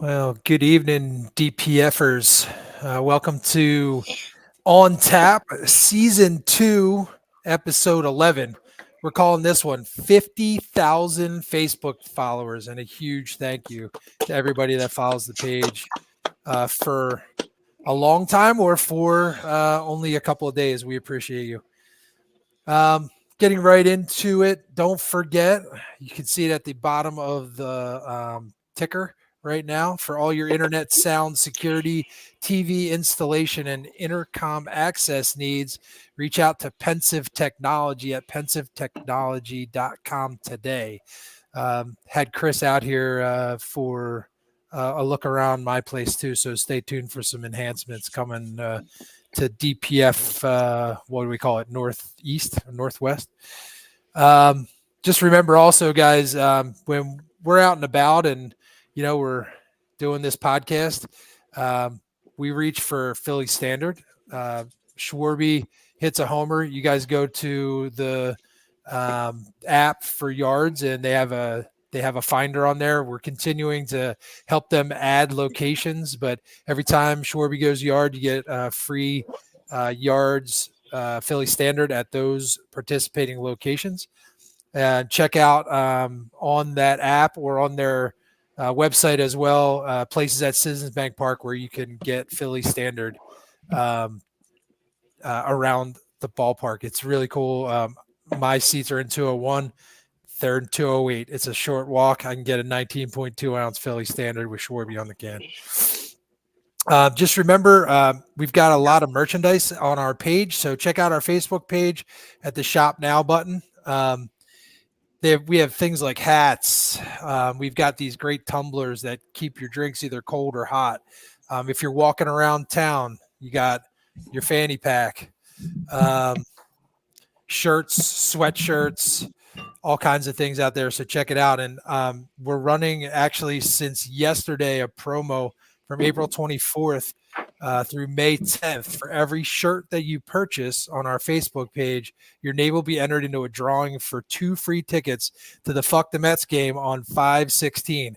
Well, good evening, DPFers. Welcome to On Tap, Season 2, Episode 11. We're calling this one 50,000 Facebook followers, and a huge thank you to everybody that follows the page for a long time or for only a couple of days. We appreciate you. Getting right into it, don't forget, you can see it at the bottom of the ticker right now for all your internet sound security, TV installation, and intercom access needs. Reach out to Pensive Technology at pensivetechnology.com today. Had Chris out here for a look around my place too, so stay tuned for some enhancements coming to DPF. What do we call it? Northeast, northwest. Just remember also, guys, when we're out and about and we're doing this podcast, we reach for Philly standard. Schwarby hits a homer. You guys go to the app for yards, and they have a finder on there. We're continuing to help them add locations, but every time Schwarby goes yard, you get free yards, Philly standard at those participating locations. Check out on that app or on their website as well, places at Citizens Bank Park where you can get Philly standard around the ballpark. It's really cool. My seats are in 201. They're in 208. It's a short walk. I can get a 19.2 ounce Philly standard with Schwarby on the can. Just remember, we've got a lot of merchandise on our page, so check out our Facebook page at the Shop Now button. We have things like hats. We've got these great tumblers that keep your drinks either cold or hot. If you're walking around town, you got your fanny pack, shirts, sweatshirts, all kinds of things out there. So check it out. And we're running actually since yesterday a promo from April 24th through May 10th. For every shirt that you purchase on our Facebook page, your name will be entered into a drawing for 2 free tickets to the Fuck the Mets game on 5/16.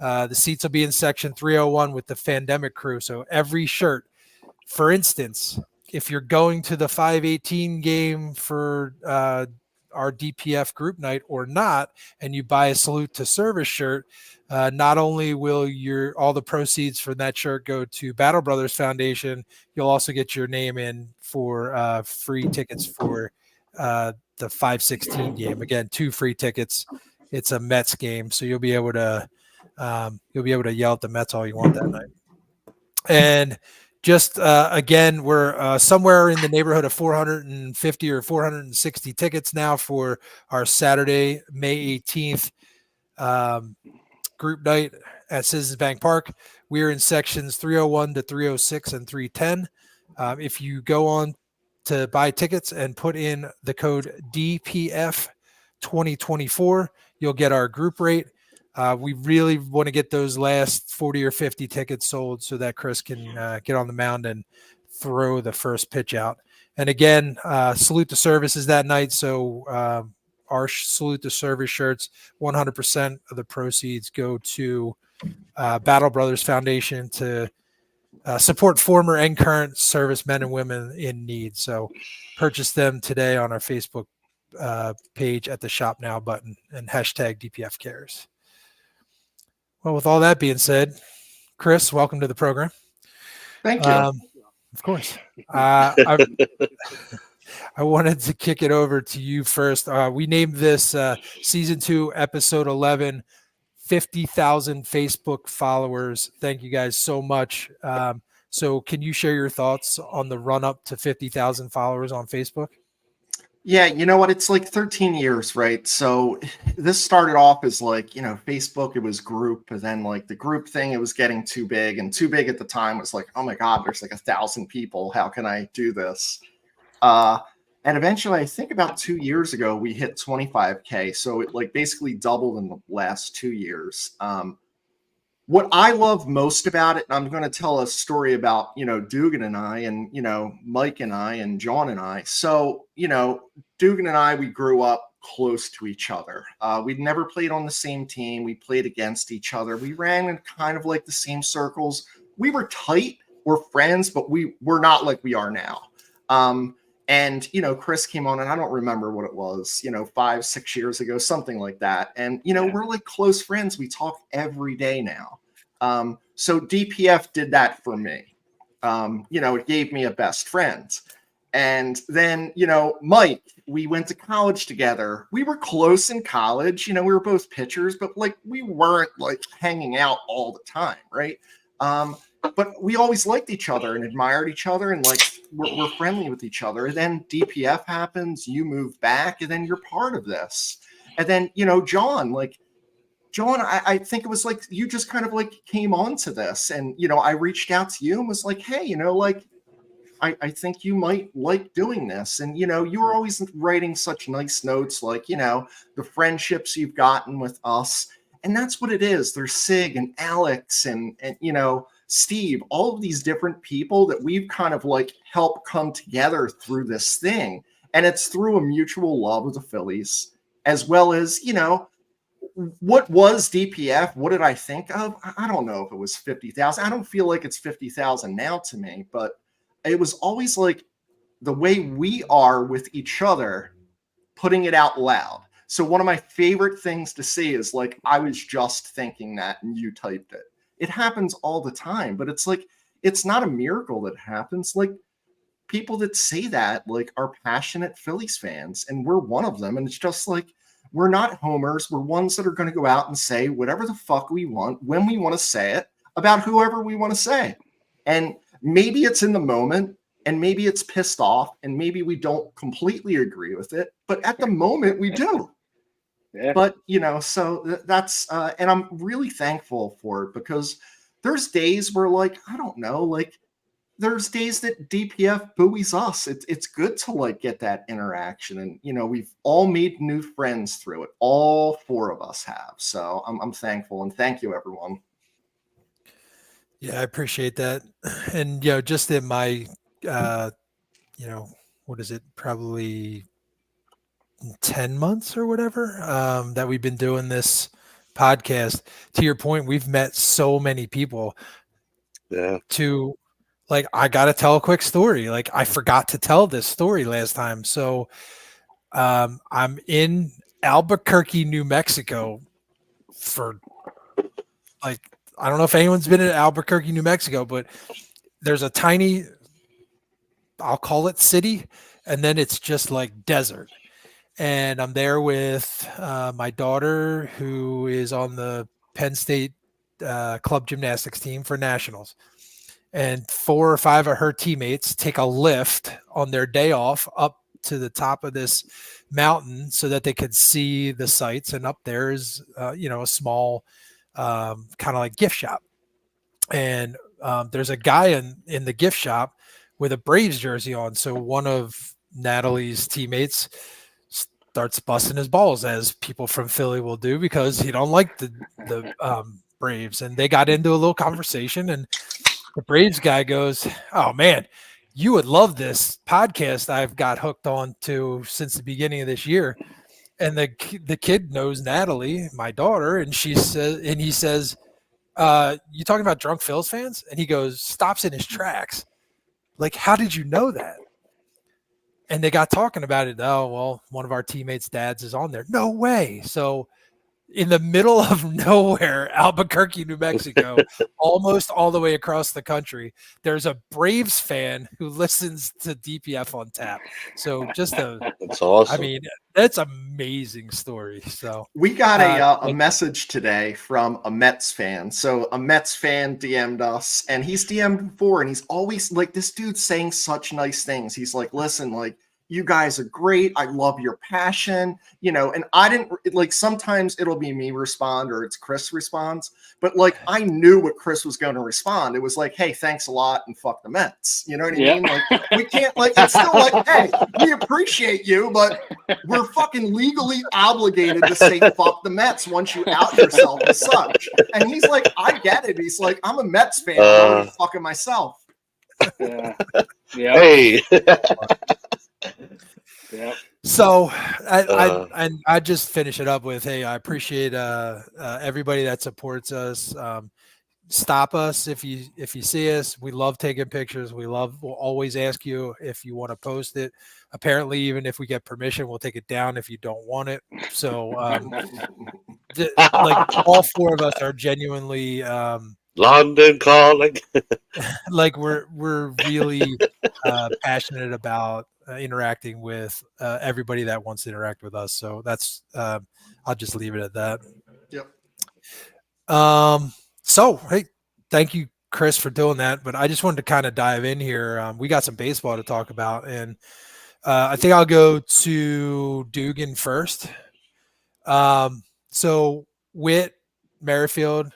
The seats will be in section 301 with the Fandemic crew. So every shirt, for instance, if you're going to the 5/18 game for our DPF group night or not, and you buy a Salute to Service shirt, not only will all the proceeds from that shirt go to Battle Brothers Foundation, you'll also get your name in for free tickets for the 5/16 game. Again, 2 free tickets. It's a Mets game, so you'll be able to yell at the Mets all you want that night. And just again, we're somewhere in the neighborhood of 450 or 460 tickets now for our Saturday, May 18th group night at Citizens Bank Park. We're in sections 301 to 306 and 310. If you go on to buy tickets and put in the code DPF 2024, you'll get our group rate. We really want to get those last 40 or 50 tickets sold so that Chris can get on the mound and throw the first pitch out. And again, Salute to Service is that night. So our Salute to Service shirts, 100% of the proceeds go to Battle Brothers Foundation to support former and current servicemen and women in need. So purchase them today on our Facebook page at the Shop Now button and hashtag DPF Cares. Well, with all that being said, Chris, welcome to the program. Thank you. Of course. I wanted to kick it over to you first. We named this Season 2, Episode 11, 50,000 Facebook followers. Thank you guys so much. So can you share your thoughts on the run-up to 50,000 followers on Facebook? Yeah, you know what? It's like 13 years, right? So this started off as like, Facebook, it was group, and then like the group thing, it was getting too big, and too big at the time was like, oh my God, there's like 1,000 people. How can I do this? And eventually, I think about 2 years ago, we hit 25K. So it like basically doubled in the last 2 years. What I love most about it, and I'm going to tell a story about, Dugan and I and, Mike and I and John and I. So, Dugan and I, we grew up close to each other. We'd never played on the same team. We played against each other. We ran in kind of like the same circles. We were tight. We're friends, but we were not like we are now. And, you know, Chris came on, and I don't remember what it was, you know, 5-6 years ago, something like that. And, you know, we're like close friends. We talk every day now. So DPF did that for me. You know, it gave me a best friend. And then, you know, Mike, we went to college together. We were close in college. You know, we were both pitchers, but like we weren't like hanging out all the time, right? But we always liked each other and admired each other, and like we're friendly with each other. And then DPF happens, you move back, and then you're part of this. And then, you know, John, I think it was like you just kind of like came on to this, and you know, I reached out to you and was like, hey, you know, like I think you might like doing this. And you know, you were always writing such nice notes, like, you know, the friendships you've gotten with us. And that's what it is. There's Sig and Alex and you know, Steve, all of these different people that we've kind of like helped come together through this thing. And it's through a mutual love of the Phillies, as well as, you know, what was DPF? What did I think of? I don't know if it was 50,000. I don't feel like it's 50,000 now to me, but it was always like the way we are with each other, putting it out loud. So one of my favorite things to see is like, I was just thinking that and you typed it. It happens all the time, but it's like, it's not a miracle that happens. Like people that say that like are passionate Phillies fans, and we're one of them. And it's just like, we're not homers. We're ones that are going to go out and say whatever the fuck we want, when we want to say it, about whoever we want to say. And maybe it's in the moment, and maybe it's pissed off, and maybe we don't completely agree with it, but at the moment we do. Yeah. But, you know, so that's, and I'm really thankful for it, because there's days where like, I don't know, like there's days that DPF buoys us. It's good to like get that interaction. And, you know, we've all made new friends through it. All four of us have. So I'm thankful, and thank you, everyone. Yeah, I appreciate that. And, you know, just in my, you know, what is it? Probably 10 months or whatever that we've been doing this podcast. To your point, we've met so many people. Yeah. To like, I got to tell a quick story. Like I forgot to tell this story last time. So I'm in Albuquerque, New Mexico for like, I don't know if anyone's been in Albuquerque, New Mexico, but there's a tiny, I'll call it city, and then it's just like desert. And I'm there with my daughter, who is on the Penn State club gymnastics team for nationals. And 4 or 5 of her teammates take a lift on their day off up to the top of this mountain so that they could see the sights. And up there is, you know, a small kind of like gift shop. And there's a guy in the gift shop with a Braves jersey on. So one of Natalie's teammates starts busting his balls, as people from Philly will do, because he don't like the Braves. And they got into a little conversation, and the Braves guy goes, "Oh man, you would love this podcast I've got hooked on to since the beginning of this year." And the kid knows Natalie, my daughter, and he says, "You talking about Drunk Phils fans?" And he goes, stops in his tracks, like, "How did you know that?" And they got talking about it. "Oh, well, one of our teammates' dads is on there." No way. So in the middle of nowhere, Albuquerque, New Mexico, almost all the way across the country, there's a Braves fan who listens to DPF on tap. So just that's awesome. I mean, that's amazing story. So we got a message today from a Mets fan. So a Mets fan DM'd us, and he's DM'd before, and he's always like, this dude's saying such nice things. He's like, listen, like, you guys are great. I love your passion, you know, and I didn't like, sometimes it'll be me respond or it's Chris responds, but like, I knew what Chris was going to respond. It was like, hey, thanks a lot and fuck the Mets. You know what I mean? Like, we can't, like, it's still like, hey, we appreciate you, but we're fucking legally obligated to say fuck the Mets once you out yourself as such. And he's like, I get it. He's like, I'm a Mets fan. I'm already fucking myself. Yeah. Hey. Yeah. So Uh, I just finish it up with, hey, I appreciate everybody that supports us. Stop us if you see us. We love taking pictures. We'll always ask you if you want to post it. Apparently, even if we get permission, we'll take it down if you don't want it. So like all four of us are genuinely London calling. like we're really passionate about interacting with everybody that wants to interact with us. So that's I'll just leave it at that. Yep. So hey, thank you, Chris, for doing that. But I just wanted to kind of dive in here. We got some baseball to talk about, and I think I'll go to Dugan first. So Witt Merrifield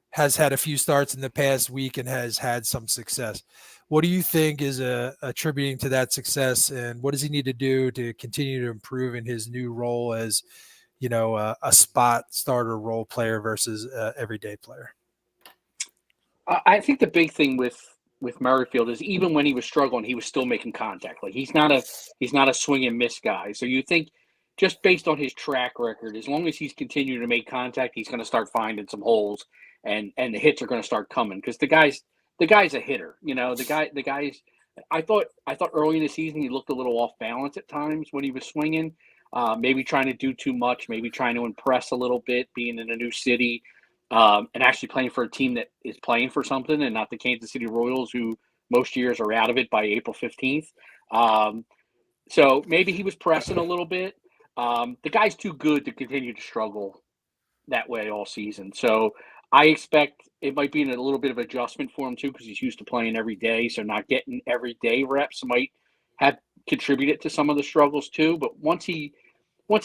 has had a few starts in the past week and has had some success. What do you think is attributing to that success, and what does he need to do to continue to improve in his new role as, a spot starter role player versus everyday player? I think the big thing with Merrifield is even when he was struggling, he was still making contact. Like he's not a swing and miss guy. So you think just based on his track record, as long as he's continuing to make contact, he's going to start finding some holes, and the hits are going to start coming because the guy's a hitter. The guy's. I thought early in the season he looked a little off balance at times when he was swinging, maybe trying to do too much, maybe trying to impress a little bit, being in a new city. And actually playing for a team that is playing for something and not the Kansas City Royals, who most years are out of it by April 15th. So maybe he was pressing a little bit. The guy's too good to continue to struggle that way all season. So I expect it might be in a little bit of adjustment for him too, because he's used to playing every day. So not getting everyday reps might have contributed to some of the struggles too. But once he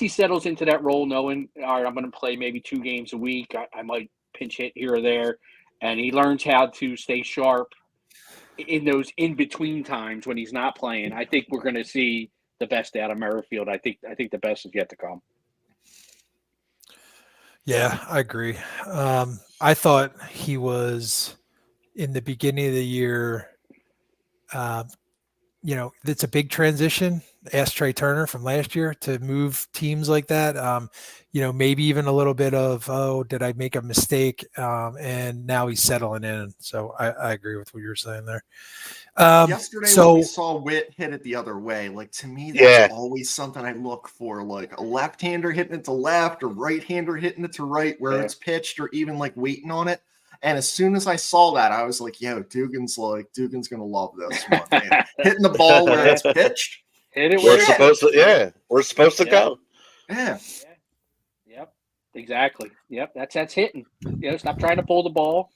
settles into that role, knowing, all right, I'm going to play maybe 2 games a week, I might pinch hit here or there, and he learns how to stay sharp in those in between times when he's not playing, I think we're going to see the best out of Merrifield. I think the best is yet to come. Yeah, I agree. I thought he was in the beginning of the year. Uh, it's a big transition. Ask Trey Turner from last year to move teams like that. Maybe even a little bit of, oh, did I make a mistake? And now he's settling in. So I agree with what you're saying there. Yesterday when we saw Witt hit it the other way, like to me, that's always something I look for, like a left-hander hitting it to left or right-hander hitting it to right where it's pitched or even like waiting on it. And as soon as I saw that, I was like, yo, Dugan's gonna love this one, man. Hitting the ball where it's pitched. Hit it We're supposed to, we're supposed to go. Yeah. Yep. Exactly. Yep. That's hitting. Stop trying to pull the ball.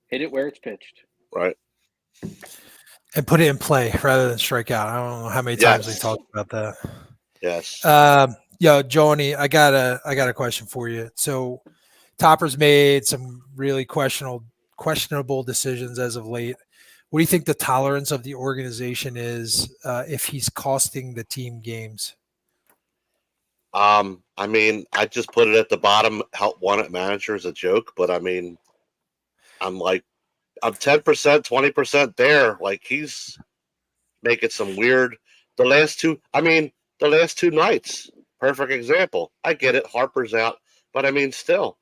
Hit it where it's pitched. Right. And put it in play rather than strike out. I don't know how many times we talked about that. Yes. Johnny, I got a question for you. So Topper's made some really questionable decisions as of late. What do you think the tolerance of the organization is if he's costing the team games? I mean, I just put it at the bottom, help wanted manager as a joke, but I mean, I'm 10%, 20% there. Like he's making some weird, the last two nights, perfect example. I get it. Harper's out, but I mean, still,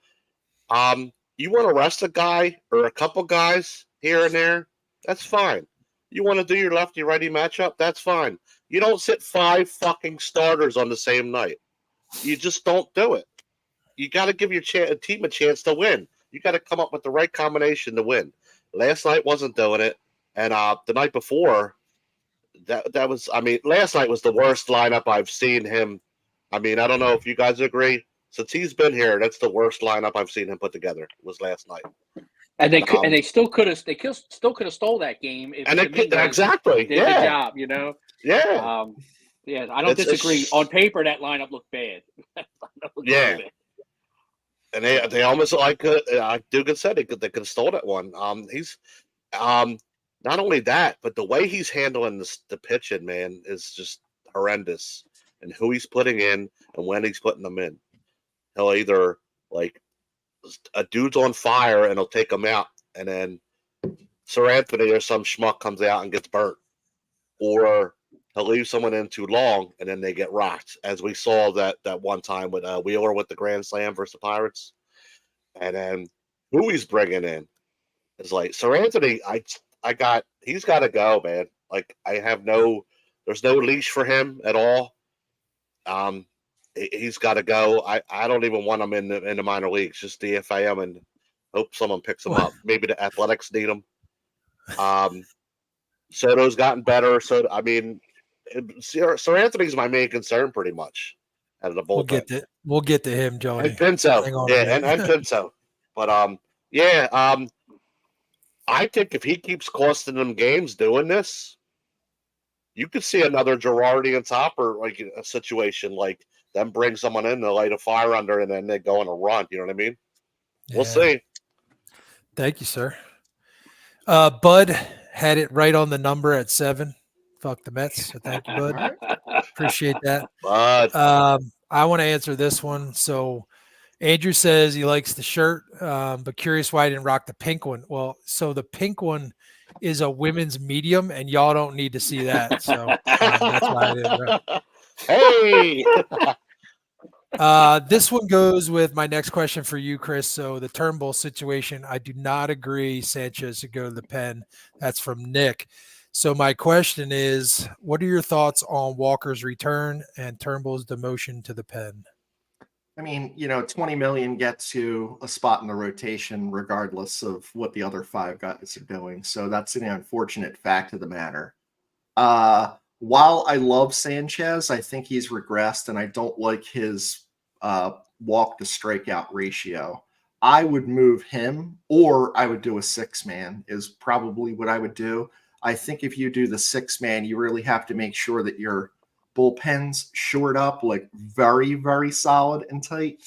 you want to rest a guy or a couple guys here and there, that's fine. You want to do your lefty righty matchup, that's fine. You don't sit 5 fucking starters on the same night. You just don't do it. You got to give your team a chance to win. You got to come up with the right combination to win. Last night wasn't doing it, and the night before, that was. I mean, last night was the worst lineup I've seen him. I mean, I don't know if you guys agree. Since he's been here, that's the worst lineup I've seen him put together. Was last night. And they still could have stole that game if exactly did the job. Yeah. I don't disagree. On paper, that lineup looked bad. Yeah. And they almost like Dugan said, they could have stole that one. He's not only that, but the way he's handling the pitching, man, is just horrendous. And who he's putting in and when he's putting them in. He'll either like a dude's on fire and he'll take him out, and then Sir Anthony or some schmuck comes out and gets burnt, or he'll leave someone in too long, and then they get rocked, as we saw that one time with Wheeler with the grand slam versus the Pirates. And then who he's bringing in is like Sir Anthony. He's got to go, man. Like there's no leash for him at all. He's got to go. I don't even want him in the minor leagues. Just DFA him and hope someone picks him up. Maybe the Athletics need him. Soto's gotten better. So I mean, Sir Anthony's my main concern, pretty much, out of the bullpen. We'll get to him, Jody. And Pinto, and Pinto. But I think if he keeps costing them games doing this, you could see another Girardi and Topper like a situation like them bring someone in to light a fire under, and then they go on a run. You know what I mean? Yeah. We'll see. Thank you, sir. Bud had it right on the number at 7. Fuck the Mets. So thank you, Bud. Appreciate that. Bud. I want to answer this one. So Andrew says he likes the shirt, but curious why I didn't rock the pink one. Well, so the pink one is a women's medium, and y'all don't need to see that. So that's why I didn't rock. Hey! This one goes with my next question for you, Chris. So the Turnbull situation, I do not agree Sanchez should go to the pen. That's from Nick. So my question is, what are your thoughts on Walker's return and Turnbull's demotion to the pen? I mean, 20 million gets you a spot in the rotation regardless of what the other 5 guys are doing. So that's an unfortunate fact of the matter. While I love Sanchez, I think he's regressed, and I don't like his walk to strikeout ratio. I would move him, or I would do a 6-man is probably what I would do. I think if you do the 6-man, you really have to make sure that your bullpen's shored up, like very, very solid and tight,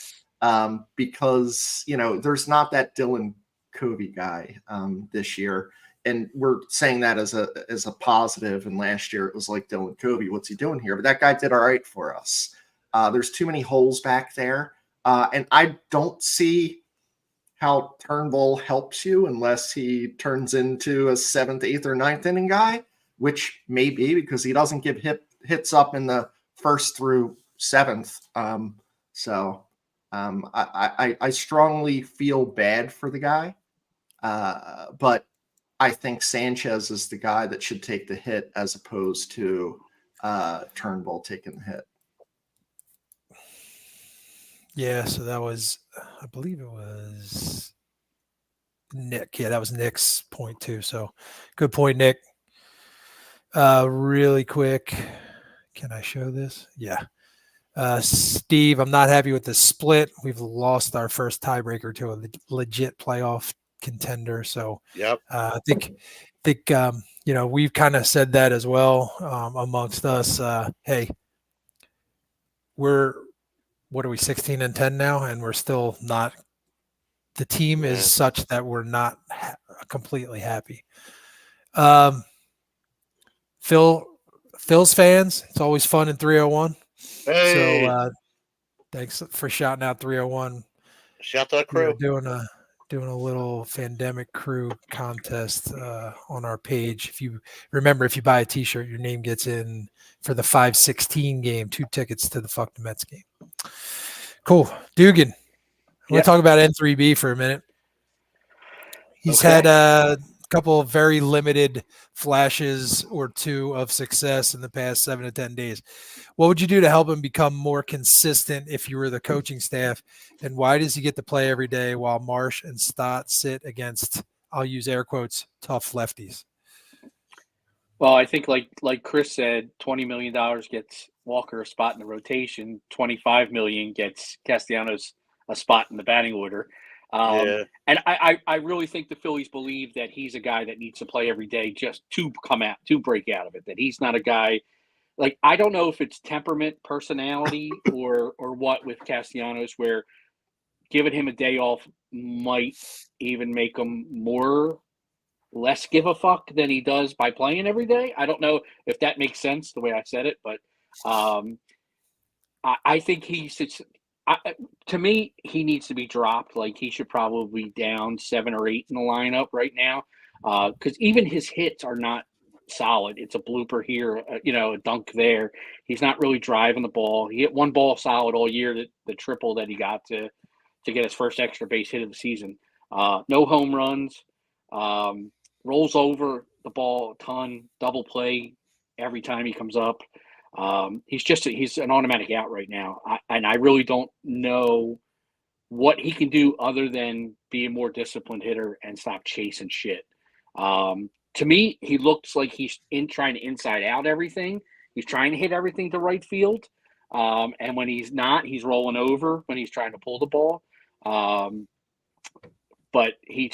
because, there's not that Dylan Covey guy this year. And we're saying that as a positive. And last year it was like, Dylan Covey, what's he doing here? But that guy did all right for us. There's too many holes back there. And I don't see how Turnbull helps you unless he turns into a 7th, 8th, or 9th inning guy, which may be because he doesn't give hits up in the 1st through 7th. I strongly feel bad for the guy. But I think Sanchez is the guy that should take the hit as opposed to Turnbull taking the hit. Yeah, so that was, I believe it was Nick. Yeah, that was Nick's point too. So good point, Nick. Really quick, can I show this? Yeah. Steve, I'm not happy with the split. We've lost our first tiebreaker to a legit playoff contender. So yep. I think we've kind of said that as well amongst us. Hey, what are we, 16-10 now, and we're still not. The team is such that we're not completely happy. Phil's fans, it's always fun in 301. Hey. So thanks for shouting out 301. Shout to the crew. We're doing a little Fandemic Crew contest on our page. If you buy a t-shirt, your name gets in for the 5/16 game, 2 tickets to the Fuck the Mets game. Cool. Dugan, I want to talk about N3B for a minute. He's had a couple of very limited flashes or 2 of success in the past 7 to 10 days. What would you do to help him become more consistent if you were the coaching staff? And why does he get to play every day while Marsh and Stott sit against, I'll use air quotes, tough lefties? Well, I think like Chris said, $20 million gets Walker a spot in the rotation. $25 million gets Castellanos a spot in the batting order. And I really think the Phillies believe that he's a guy that needs to play every day just to break out of it. That he's not a guy like, I don't know if it's temperament, personality, or what with Castellanos, where giving him a day off might even make him less give a fuck than he does by playing every day. I don't know if that makes sense the way I said it, but I think to me, he needs to be dropped. Like, he should probably be down 7 or 8 in the lineup right now, because even his hits are not solid. It's a blooper here, a dunk there. He's not really driving the ball. He hit one ball solid all year, the triple that he got to get his first extra base hit of the season. No home runs. Rolls over the ball a ton, double play every time he comes up. He's an automatic out right now. And I really don't know what he can do other than be a more disciplined hitter and stop chasing shit. To me, he looks like he's trying to inside out everything. He's trying to hit everything to right field. And when he's not, he's rolling over when he's trying to pull the ball. But he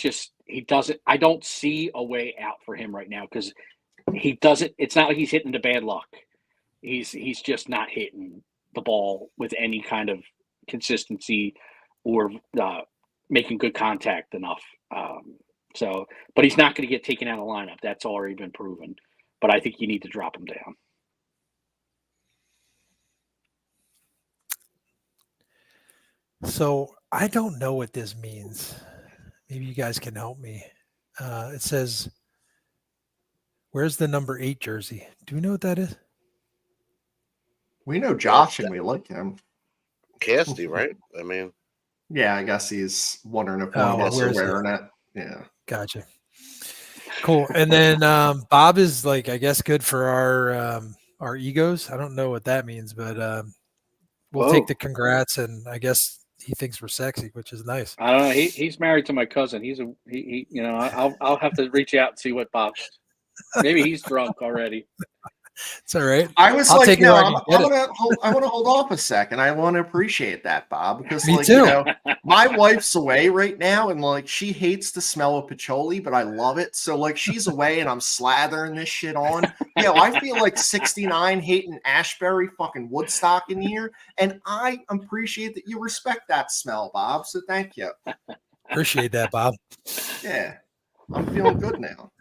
doesn't, I don't see a way out for him right now because it's not like he's hitting to bad luck. He's just not hitting the ball with any kind of consistency or making good contact enough. But he's not going to get taken out of the lineup. That's already been proven. But I think you need to drop him down. So I don't know what this means. Maybe you guys can help me. It says, where's the number 8 jersey? Do we know what that is? We know Josh and we like him. Casty, right? I mean, yeah, I guess he's wondering if one of us are wearing it. Yeah. Gotcha. Cool. And then Bob is like, I guess, good for our egos. I don't know what that means, but we'll take the congrats, and I guess he thinks we're sexy, which is nice. I don't know. He's married to my cousin. I'll have to reach out and see what Bob's. Maybe he's drunk already. It's all right. I was like, no, I want to hold off a second. I want to appreciate that, Bob, because Me too. My wife's away right now, and like she hates the smell of patchouli, but I love it. So like she's away, and I'm slathering this shit on. I feel like 69 hating Ashbury fucking Woodstock in here, and I appreciate that you respect that smell, Bob. So thank you. Appreciate that, Bob. Yeah, I'm feeling good now.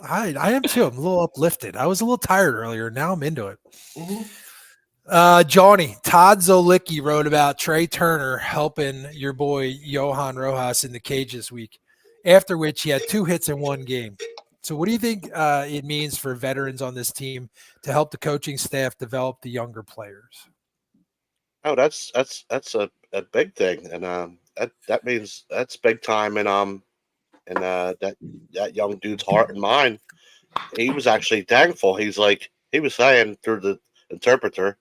I am too. I'm a little uplifted. I was a little tired earlier. Now I'm into it. Mm-hmm. Johnny, Todd Zolicki wrote about Trey Turner helping your boy Johan Rojas in the cage this week, after which he had 2 hits in 1 game. So what do you think it means for veterans on this team to help the coaching staff develop the younger players? Oh, that's a big thing. And that means that's big time. And that young dude's heart and mind. He was actually thankful. He was saying through the interpreter,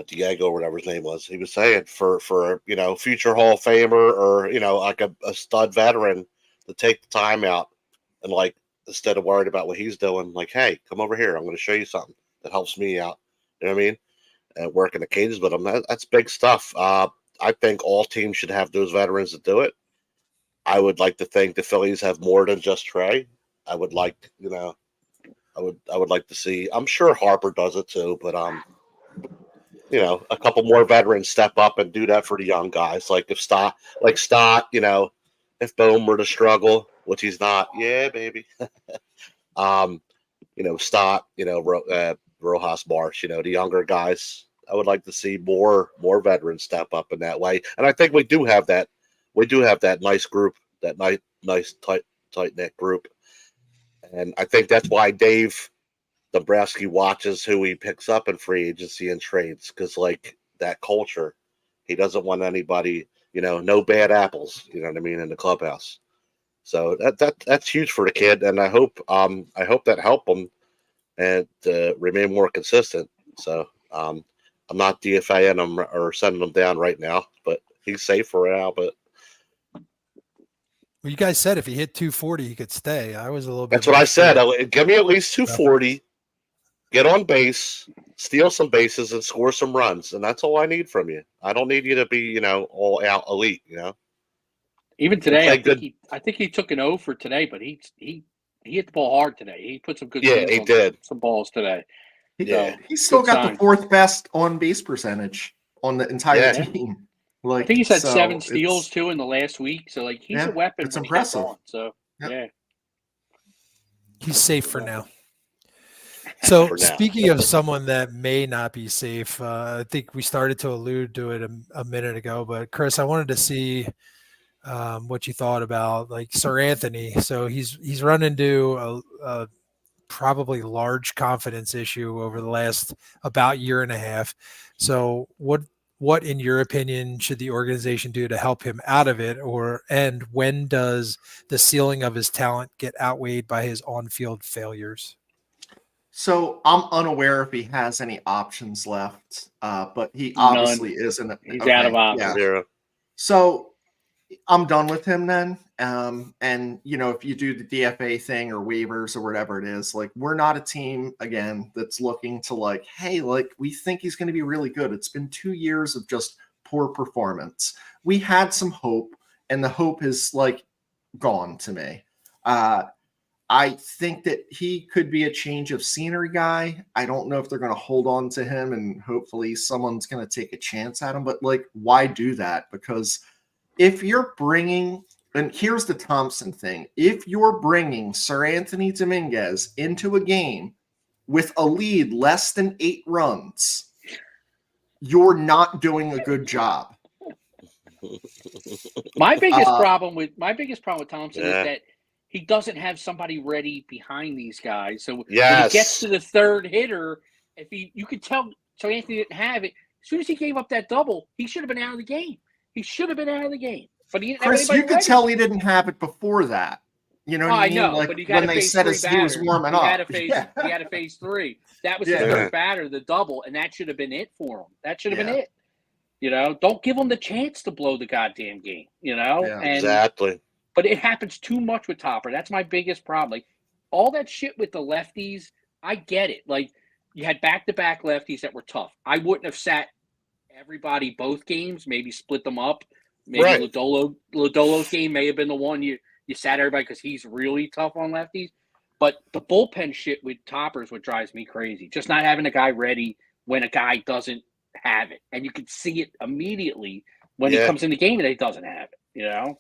Diego, whatever his name was, he was saying for future Hall of Famer or like a stud veteran to take the time out and like instead of worried about what he's doing, like, hey, come over here, I'm going to show you something that helps me out. You know what I mean? And working the cages with him, that's big stuff. I think all teams should have those veterans that do it. I would like to think the Phillies have more than just Trey. I would like, I would like to see. I'm sure Harper does it too, but a couple more veterans step up and do that for the young guys. Like if Stott, if Bohm were to struggle, which he's not, yeah, baby. Stott, Rojas, Marsh, the younger guys. I would like to see more veterans step up in that way, and I think we do have that. We do have that nice group, that nice tight knit group, and I think that's why Dave Dombrowski watches who he picks up in free agency and trades, because like that culture, he doesn't want anybody, no bad apples, you know what I mean, in the clubhouse. So that's huge for the kid, and I hope that helped him and remain more consistent. So I'm not DFAing him or sending him down right now, but he's safe for now. But well, you guys said if he hit 240, he could stay. I was a little bit. That's what I said. Give me at least 240. Get on base, steal some bases, and score some runs, and that's all I need from you. I don't need you to be, all out elite. Even today, I think he took an O for today, but he hit the ball hard today. He put some good. Yeah, he did some balls today. He's still got the 4th best on base percentage on the entire team. Like, I think he's had 7 steals too in the last week. So like he's a weapon. It's impressive. So yeah, he's safe for now. So speaking of someone that may not be safe, I think we started to allude to it a minute ago, but Chris, I wanted to see what you thought about like Sir Anthony. So he's run into a probably large confidence issue over the last about year and a half. So what in your opinion should the organization do to help him out of it, and when does the ceiling of his talent get outweighed by his on-field failures? So I'm unaware if he has any options left, but he obviously isn't. He's out of options. Yeah. Zero. So I'm done with him then. And if you do the DFA thing or waivers or whatever it is, like we're not a team again that's looking to like, hey, like we think he's going to be really good. It's been 2 years of just poor performance. We had some hope, and the hope is like gone to me. I think that he could be a change of scenery guy. I don't know if they're going to hold on to him and hopefully someone's going to take a chance at him. But like, why do that? Because if you're bringing, and here's the Thompson thing, if you're bringing Sir Anthony Dominguez into a game with a lead less than 8 runs, you're not doing a good job. My biggest problem with Thompson is that he doesn't have somebody ready behind these guys. So when he gets to the third hitter, you could tell so Anthony didn't have it. As soon as he gave up that double, he should have been out of the game. But he didn't Chris, have you could tell he didn't have it before that. You know what I mean? know, like but he when they said he was warming up. He had a phase 3. That was his third batter, the double, and that should have been it for him. That should have been it. Don't give him the chance to blow the goddamn game. Exactly. But it happens too much with Topper. That's my biggest problem. Like all that shit with the lefties, I get it. Like you had back-to-back lefties that were tough. I wouldn't have sat everybody both games. Maybe split them up. Maybe Lodolo's game may have been the one you sat everybody because he's really tough on lefties. But the bullpen shit with Topper is what drives me crazy. Just not having a guy ready when a guy doesn't have it, and you can see it immediely when he comes in the game and he doesn't have it.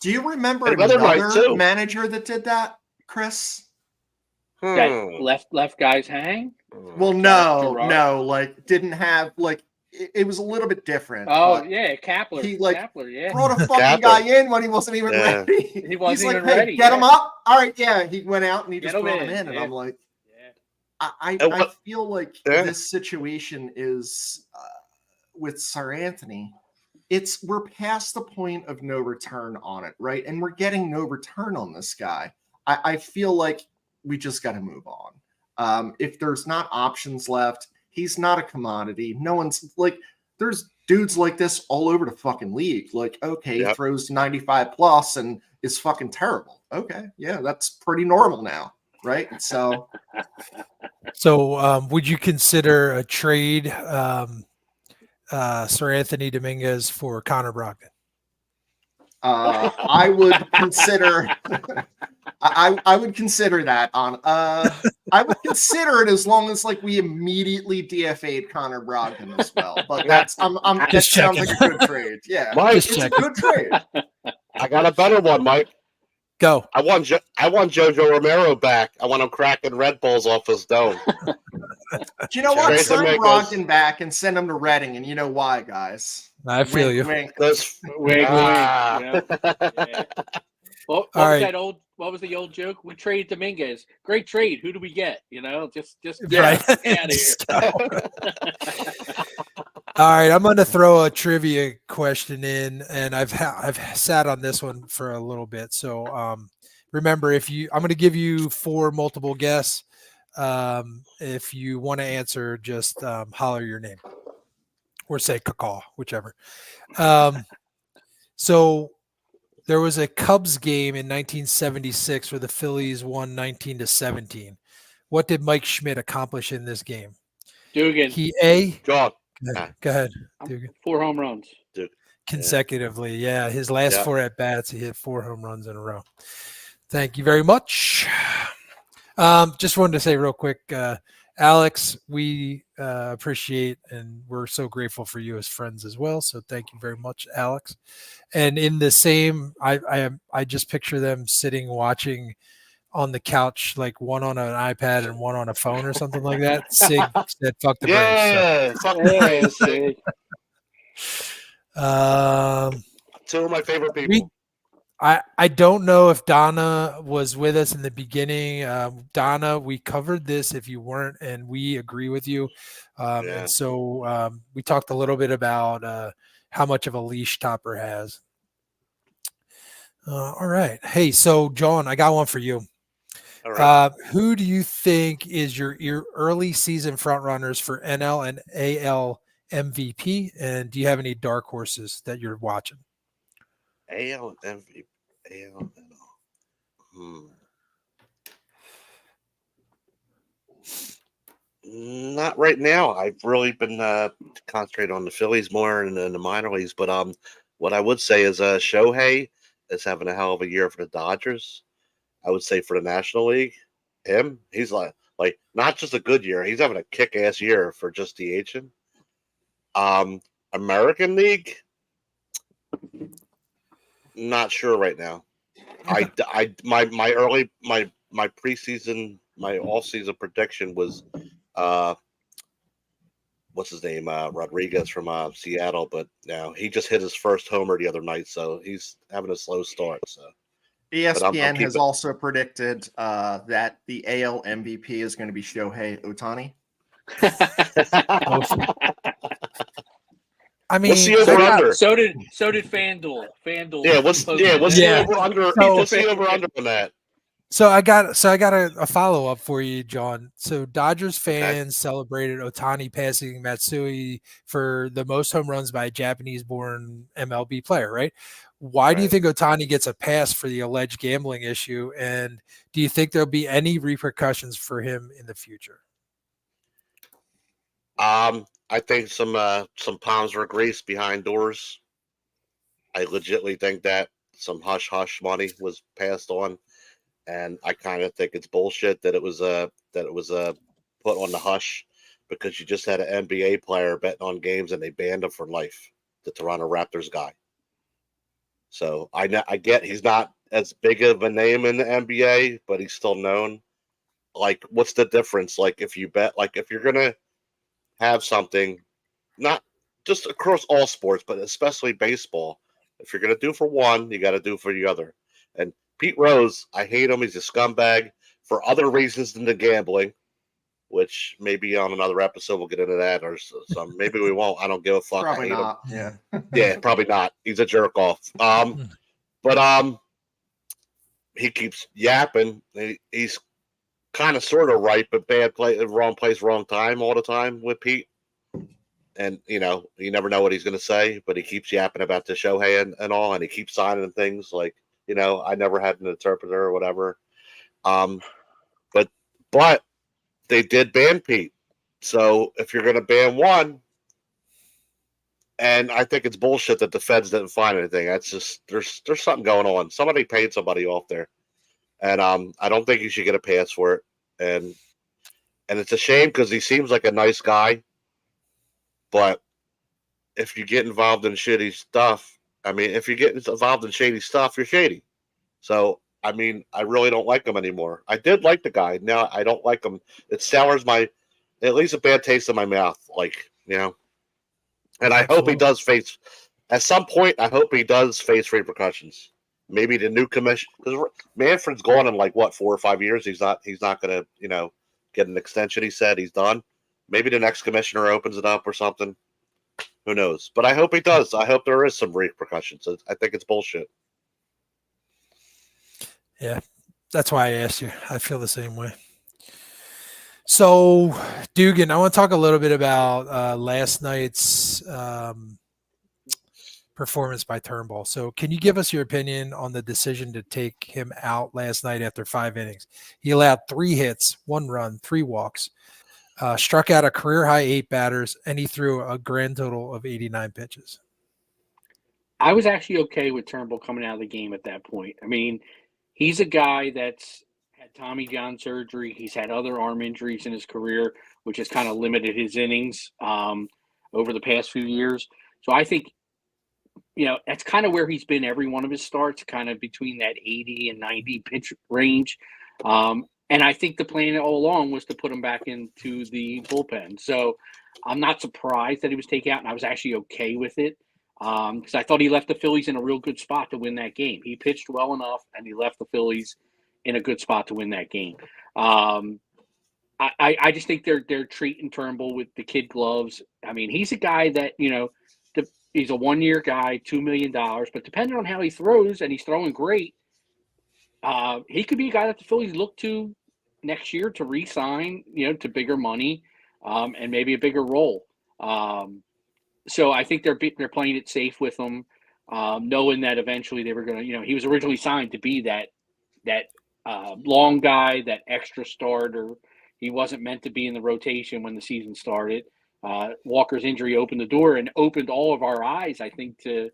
Do you remember another manager that did that, Chris? That left guys hang? Well, no, like didn't have like it was a little bit different. Oh yeah, Kapler. He Kapler, brought a fucking guy in when he wasn't even ready. He wasn't even ready. Hey, get him up. All right, yeah. He went out and he just brought him in, and I'm like, I feel like this situation is with Sir Anthony. We're past the point of no return on it, right? And we're getting no return on this guy. I feel like we just got to move on. If there's not options left, he's not a commodity. No one's like, there's dudes like this all over the fucking league. Like, okay, he throws 95 plus and is fucking terrible. Okay, yeah, that's pretty normal now, right? So would you consider a trade Sir Anthony Dominguez for Connor Brogdon? I would consider. I would consider that on. I would consider it as long as like we immediately DFA'd Connor Brogdon as well. But that sounds like a good trade. Yeah, Mike, it's a good trade. I got a better one, Mike. Go. I want Jojo Romero back. I want him cracking Red Bulls off his dome. Do you know what? Send Brogdon back and send him to Reading, and you know why, guys. I feel you. Wink, wink. Yeah. What was the old joke? We traded Dominguez. Great trade. Who do we get? Just get out of here. All right, I'm going to throw a trivia question in, and I've sat on this one for a little bit. So remember, I'm going to give you 4 multiple guess. If you want to answer, just holler your name or say caw, whichever. So there was a Cubs game in 1976 where the Phillies won 19-17. What did Mike Schmidt accomplish in this game? Dugan. Go ahead. 4 home runs. Consecutively. Yeah. His last 4 at-bats, he hit 4 home runs in a row. Thank you very much. Just wanted to say real quick, Alex, we appreciate and we're so grateful for you as friends as well. So thank you very much, Alex. And in the same, I just picture them sitting watching on the couch, like one on an iPad and one on a phone or something like that. Sig said, "Fuck the Braves." Fuck the Sig. 2 of my favorite people. I don't know if Donna was with us in the beginning. Donna, we covered this if you weren't, and we agree with you. Yeah. And so we talked a little bit about how much of a leash Topper has. All right. Hey, so John, I got one for you. All right. Who do you think is your early season front runners for NL and AL MVP? And do you have any dark horses that you're watching? AL MVP. AL. Hmm. Not right now. I've really been concentrating on the Phillies more and the minor leagues. But what I would say is Shohei is having a hell of a year for the Dodgers. I would say for the National League, he's like not just a good year. He's having a kick ass year for just DHing. American League, not sure right now. My preseason, my all season prediction was what's his name, Rodriguez from Seattle, but now he just hit his first homer the other night, so he's having a slow start. So, but I'm ESPN has keeping. also predicted that the AL MVP is going to be Shohei Ohtani. I mean, What's the over under? So did FanDuel. Yeah, what's the over under? What's the over under on that? So I got a follow up for you, John. So Dodgers fans celebrated Ohtani passing Matsui for the most home runs by a Japanese-born MLB player, right? Why do you think Ohtani gets a pass for the alleged gambling issue? And do you think there'll be any repercussions for him in the future? I think some palms were greased behind doors. I legitimately think that some hush hush money was passed on, and I kind of think it's bullshit that it was put on the hush because you just had an NBA player betting on games and they banned him for life, the Toronto Raptors guy. So I get he's not as big of a name in the NBA, but he's still known. Like, what's the difference? Like, if you bet, like if you're gonna have something, not just across all sports, but especially baseball. If you're going to do for one, you got to do for the other. And Pete Rose, I hate him. He's a scumbag for other reasons than the gambling, which maybe on another episode we'll get into that, or some. Maybe we won't. I don't give a fuck. Probably I hate not. him. Yeah. Yeah, probably not. He's a jerk off. But he keeps yapping. He's kind of sort of right, but bad play, wrong place, wrong time all the time with Pete. And, you never know what he's going to say, but he keeps yapping about the Shohei and all, and he keeps signing things like, I never had an interpreter or whatever. But they did ban Pete. So if you're going to ban one, and I think it's bullshit that the feds didn't find anything. That's just, there's something going on. Somebody paid somebody off there. And I don't think you should get a pass for it. And it's a shame because he seems like a nice guy. But if you get involved in shitty stuff, if you get involved in shady stuff, you're shady. So, I really don't like him anymore. I did like the guy. Now I don't like him. It sours at least a bad taste in my mouth. And I hope he does face, at some point, I hope he does face repercussions. Maybe the new commission, because Manfred's gone in 4 or 5 years. He's not going to, get an extension. He said he's done. Maybe the next commissioner opens it up or something. Who knows? But I hope he does. I hope there is some repercussions. I think it's bullshit. Yeah, that's why I asked you. I feel the same way. So, Dugan, I want to talk a little bit about last night's performance by Turnbull. So, can you give us your opinion on the decision to take him out last night after 5 innings? He allowed 3 hits, 1 run, 3 walks. Struck out a career high 8 batters, and he threw a grand total of 89 pitches. I was actually okay with Turnbull coming out of the game at that point. He's a guy that's had Tommy John surgery. He's had other arm injuries in his career, which has kind of limited his innings over the past few years. So I think, that's kind of where he's been every one of his starts, kind of between that 80 and 90 pitch range. And I think the plan all along was to put him back into the bullpen. So I'm not surprised that he was taken out, and I was actually okay with it. because I thought he left the Phillies in a real good spot to win that game. He pitched well enough, and he left the Phillies in a good spot to win that game. I just think they're treating Turnbull with the kid gloves. I mean, he's a guy that, he's a 1-year guy, $2 million, but depending on how he throws, and he's throwing great, he could be a guy that the Phillies look to next year to re-sign, to bigger money, and maybe a bigger role. So I think they're playing it safe with him, knowing that eventually they were going to, he was originally signed to be that long guy, that extra starter. He wasn't meant to be in the rotation when the season started. Walker's injury opened the door and opened all of our eyes, I think, to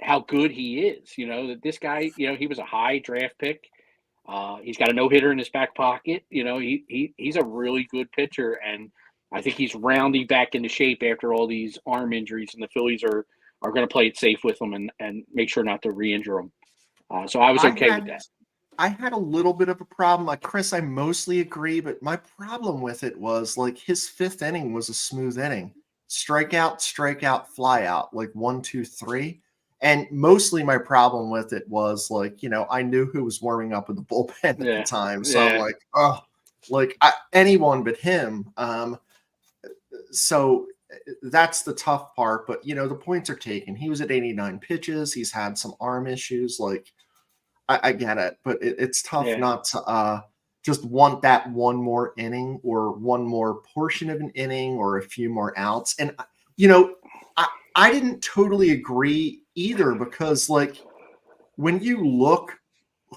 how good he is. That this guy, he was a high draft pick. He's got a no-hitter in his back pocket. He's a really good pitcher, and I think he's rounding back into shape after all these arm injuries, and the Phillies are going to play it safe with him and make sure not to re-injure him. So I was okay with that. I had a little bit of a problem. Like Chris, I mostly agree, but my problem with it was like his 5th inning was a smooth inning. Strikeout, fly out, like 1, 2, 3. And mostly my problem with it was like, I knew who was warming up in the bullpen at the time. So I'm like, anyone but him. So that's the tough part. But, the points are taken. He was at 89 pitches. He's had some arm issues. Like, I get it, but it's tough not to just want that one more inning or one more portion of an inning or a few more outs. And, I didn't totally agree either because, like, when you look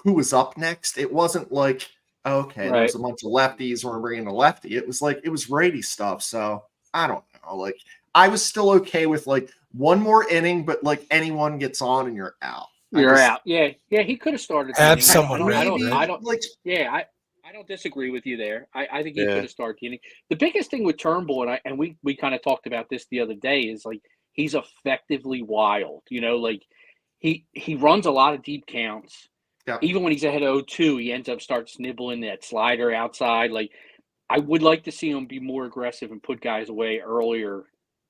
who was up next, it wasn't like, okay, there's a bunch of lefties, we're bringing a lefty. It was like, it was righty stuff. So I don't know. Like, I was still okay with, like, one more inning, but, like, anyone gets on and you're out. You're out. Yeah. He could have started. Have someone. I don't disagree with you there. I think he could have started the inning. The biggest thing with Turnbull, and we kind of talked about this the other day, is like he's effectively wild. Like he runs a lot of deep counts. Yeah. Even when he's ahead of 0-2, he ends up starts nibbling that slider outside. Like I would like to see him be more aggressive and put guys away earlier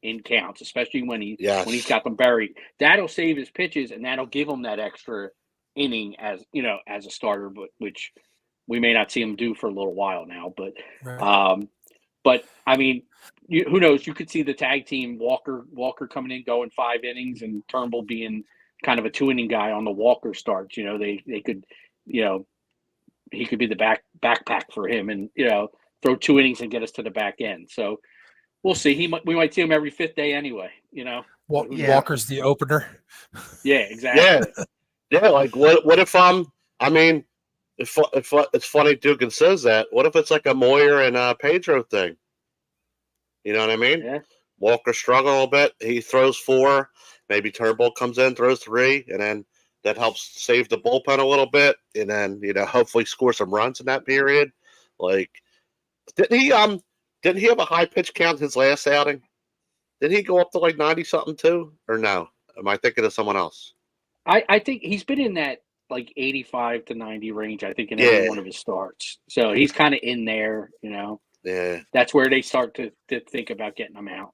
in counts, especially when he's got them buried. That'll save his pitches, and that'll give him that extra inning as a starter, but which we may not see him do for a little while now. But but I mean, who knows? You could see the tag team Walker coming in, going 5 innings, and Turnbull being kind of a 2-inning guy on the Walker starts. They could, he could be the backpack for him, and throw 2 innings and get us to the back end. So. We'll see. We might see him every 5th day anyway. Walker's the opener. Yeah, exactly. Yeah. Like what if I mean, it's funny Dugan says that. What if it's like a Moyer and Pedro thing? You know what I mean? Yeah. Walker struggle a little bit. He throws 4. Maybe Turnbull comes in, throws 3, and then that helps save the bullpen a little bit, and then hopefully score some runs in that period. Like, didn't he have a high pitch count his last outing? Did he go up to like 90 something too, or no? Am I thinking of someone else? I think he's been in that like 85 to 90 range. I think in every one of his starts. So he's kind of in there. Yeah, that's where they start to think about getting them out.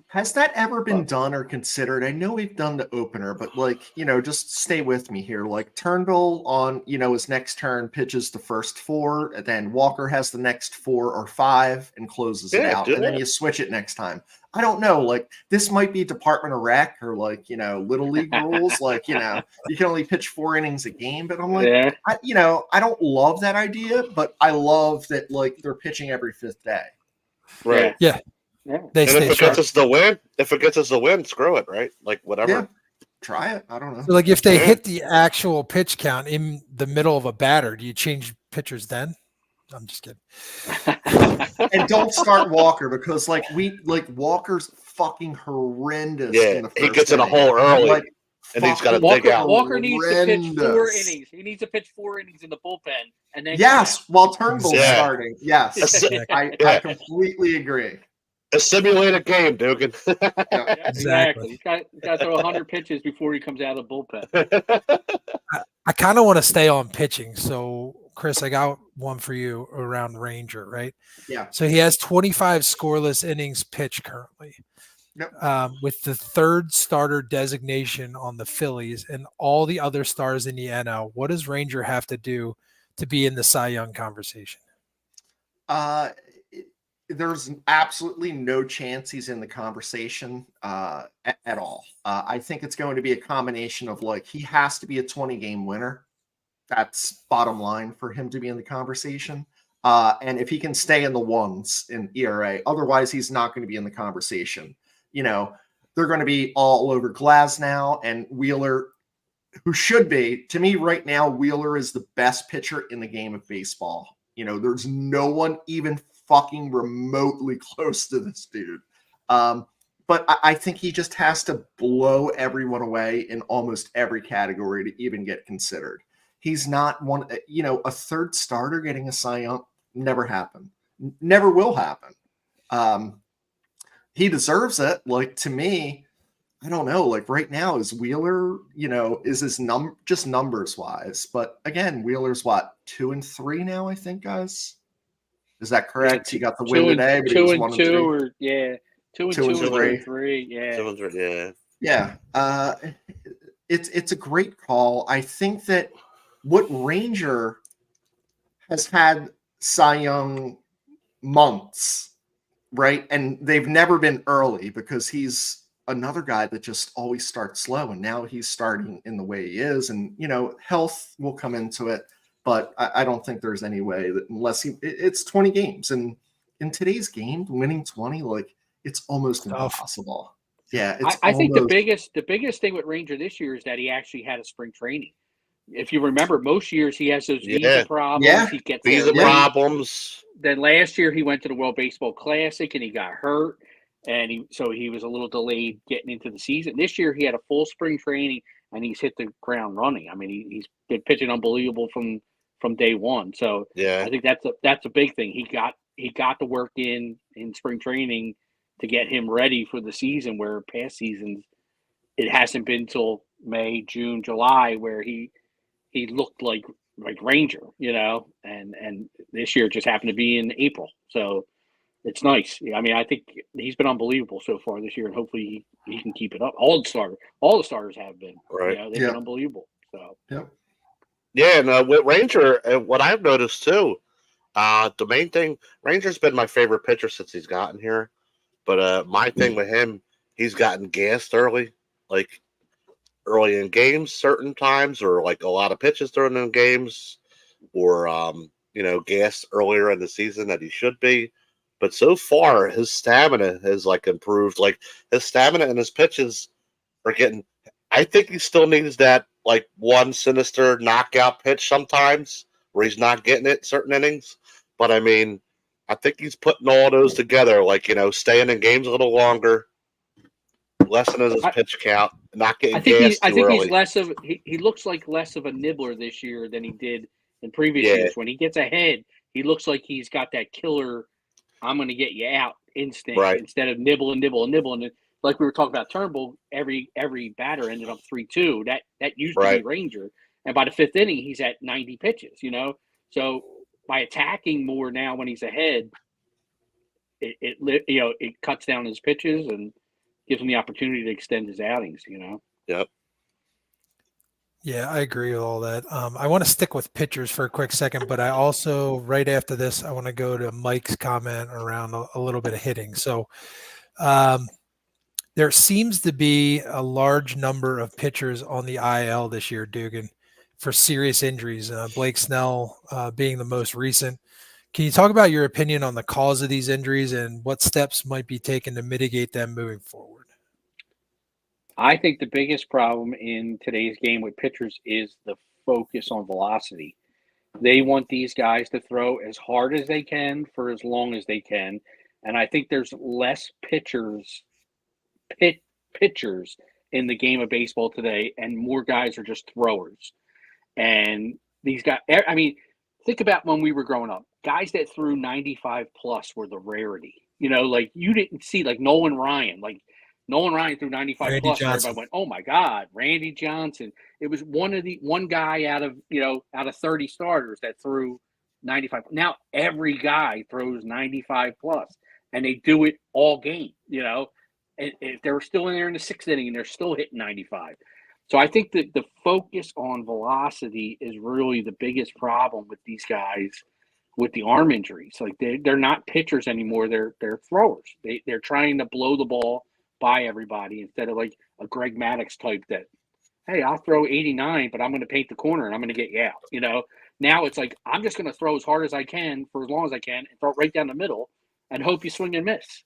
Has that ever been done or considered? I know we've done the opener, but like just stay with me here. Like Turnbull on his next turn pitches the first 4, and then Walker has the next 4 or 5 and closes it out, and then you switch it next time. I don't know. Like this might be Department of Rec or like Little League rules. Like you can only pitch 4 innings a game. But I'm like, I don't love that idea, but I love that like they're pitching every 5th day. Right. Yeah. If it gets us the win, screw it, right? Like whatever. Yeah. Try it. I don't know. So, like if they hit the actual pitch count in the middle of a batter, do you change pitchers then? I'm just kidding. And don't start Walker because Walker's fucking horrendous. Yeah, he gets in a hole early, and he's got to dig out. Walker needs to pitch 4 innings. He needs to pitch 4 innings in the bullpen, and then while Turnbull's starting. Yes, I completely agree. A simulated game, Dugan. Exactly. He's got to throw 100 pitches before he comes out of the bullpen. I kind of want to stay on pitching. So, Chris, I got one for you around Ranger, right? Yeah. So he has 25 scoreless innings pitched currently. Yep. With the third starter designation on the Phillies and all the other stars in the NL, what does Ranger have to do to be in the Cy Young conversation? Uh, there's absolutely no chance he's in the conversation at all. I think it's going to be a combination of like he has to be a 20 game winner. That's bottom line for him to be in the conversation. And if he can stay in the ones in ERA, otherwise he's not going to be in the conversation. You know, they're going to be all over Glass now, and Wheeler, who should be, to me right now, Wheeler is the best pitcher in the game of baseball. You know, there's no one even fucking remotely close to this dude. But I think he just has to blow everyone away in almost every category to even get considered. He's not one, a third starter getting a Cy Young never happened. Never will happen. He deserves it. Like, to me, I don't know. Like right now, is Wheeler, is his just numbers wise? But again, Wheeler's what, 2-3 now, I think, guys. Is that correct? He got the win today, but he was 1-2, or 2-3. Yeah. 2-3, yeah. It's a great call. I think that what Ranger has had Cy Young months, right? And they've never been early because he's another guy that just always starts slow. And now he's starting in the way he is. And, health will come into it. But I don't think there's any way that unless it's 20 games. And in today's game, winning 20, like, it's almost impossible. Yeah, I think the biggest thing with Ranger this year is that he actually had a spring training. If you remember, most years he has those visa problems. Yeah. He gets visa problems. Then last year he went to the World Baseball Classic and he got hurt, and he was a little delayed getting into the season. This year he had a full spring training and he's hit the ground running. I mean, he's been pitching unbelievable from day one. So I think that's a big thing. He got the work in spring training to get him ready for the season, where past seasons it hasn't been till May, June, July where he looked like Ranger, and this year it just happened to be in April. So it's nice. I mean, I think he's been unbelievable so far this year, and hopefully he can keep it up. All the starters have been. Right. They've been unbelievable. So. Yep. Yeah, and with Ranger, what I've noticed too, the main thing, Ranger's been my favorite pitcher since he's gotten here. But my thing with him, he's gotten gassed early, like early in games certain times, or like a lot of pitches during the games, or gassed earlier in the season that he should be. But so far his stamina has like improved. Like his stamina and his pitches are getting, I think he still needs that like one sinister knockout pitch sometimes where he's not getting it certain innings. But I mean, I think he's putting all those together, like, staying in games a little longer, lessening his pitch count, not getting gassed too early. He's less of he looks like less of a nibbler this year than he did in previous years. When he gets ahead, he looks like he's got that killer, I'm going to get you out instinct, instead of nibble. And like we were talking about Turnbull, every batter ended up 3-2. That used to be Ranger, and by the fifth inning, he's at 90 pitches. So by attacking more now when he's ahead, it cuts down his pitches and gives him the opportunity to extend his outings. Yep. Yeah, I agree with all that. I want to stick with pitchers for a quick second, but I also, right after this, I want to go to Mike's comment around a little bit of hitting. So there seems to be a large number of pitchers on the IL this year, Dugan, for serious injuries. Blake Snell being the most recent. Can you talk about your opinion on the cause of these injuries and what steps might be taken to mitigate them moving forward? I think the biggest problem in today's game with pitchers is the focus on velocity. They want these guys to throw as hard as they can for as long as they can. And I think there's less pitchers in the game of baseball today, and more guys are just throwers. And these guys, I mean, think about when we were growing up. Guys that threw 95 plus were the rarity. Like you didn't see like Nolan Ryan threw 95 Randy plus. Johnson. Everybody went, "Oh my God, Randy Johnson!" It was one guy out of 30 starters that threw 95. Now every guy throws 95 plus, and they do it all game. if they were still in there in the 6th inning and they're still hitting 95. So I think that the focus on velocity is really the biggest problem with these guys with the arm injuries. Like they're not pitchers anymore. They're throwers. They're trying to blow the ball by everybody instead of like a Greg Maddux type that, hey, I'll throw 89, but I'm going to paint the corner and I'm going to get you out. You know, now it's like I'm just going to throw as hard as I can for as long as I can and throw it right down the middle and hope you swing and miss.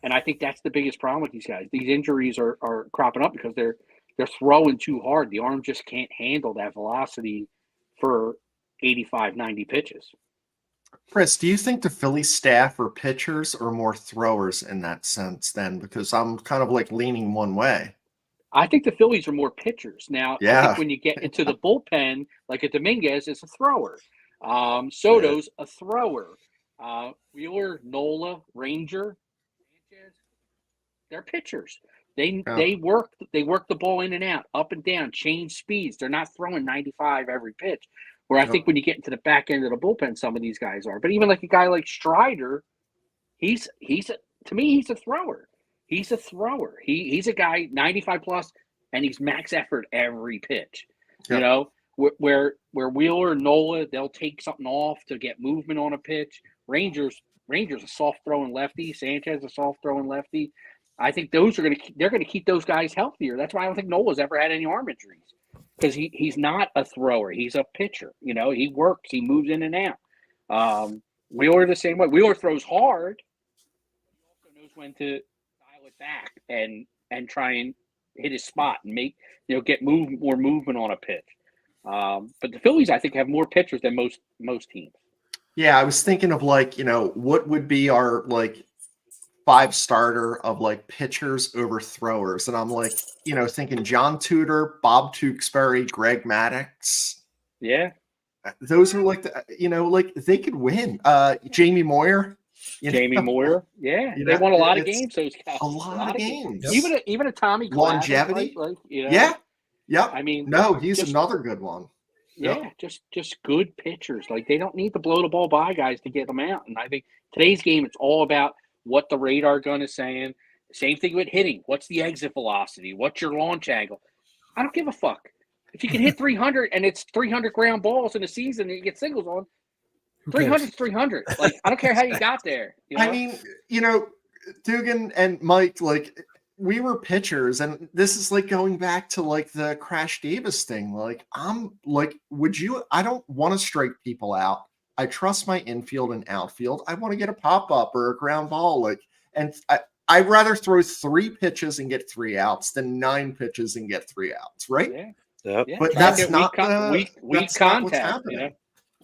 And I think that's the biggest problem with these guys. These injuries are cropping up because they're throwing too hard. The arm just can't handle that velocity for 85, 90 pitches. Chris, do you think the Philly staff are pitchers or more throwers in that sense then? Because I'm kind of like leaning one way. I think the Phillies are more pitchers. Now, Yeah. I think when you get into the bullpen, like a Dominguez is a thrower. Soto's a thrower. Wheeler, Nola, Ranger, Sanchez, they're pitchers. They work the ball in and out, up and down, change speeds. They're not throwing 95 every pitch. Where I think when you get into the back end of the bullpen, some of these guys are. But even like a guy like Strider, to me he's a thrower. He's a thrower. He's a guy 95 plus, and he's max effort every pitch. Yeah. You know, where Wheeler, Nola, they'll take something off to get movement on a pitch. Ranger's a soft throwing lefty. Sanchez a soft throwing lefty. I think they're gonna keep those guys healthier. That's why I don't think Nola's ever had any arm injuries. Because he's not a thrower. He's a pitcher. You know, he works. He moves in and out. Wheeler the same way. Wheeler throws hard. He also knows when to dial it back and try and hit his spot and make, get more movement on a pitch. But the Phillies, I think, have more pitchers than most teams. Yeah, I was thinking of what would be our 5-starter of pitchers over throwers. And I'm thinking John Tudor, Bob Tewksbury, Greg Maddux. Yeah. Those are they could win. Jamie Moyer. Moyer. Yeah. They won a lot of games, those guys. A lot of games. Even a Tommy longevity. Yeah. Yep. I mean, he's another good one. Yeah, just good pitchers. They don't need to blow the ball by guys to get them out. And I think today's game, it's all about what the radar gun is saying. Same thing with hitting. What's the exit velocity? What's your launch angle? I don't give a fuck. If you can hit 300 and it's 300 ground balls in a season and you get singles on, 300 is 300. I don't care how you got there. I mean, Dugan and Mike, we were pitchers, and this is going back to the Crash Davis thing. I don't want to strike people out. I trust my infield and outfield. I want to get a pop-up or a ground ball. And I'd rather throw 3 pitches and get 3 outs than 9 pitches and get 3 outs, right? Yeah. But that's not weak contact.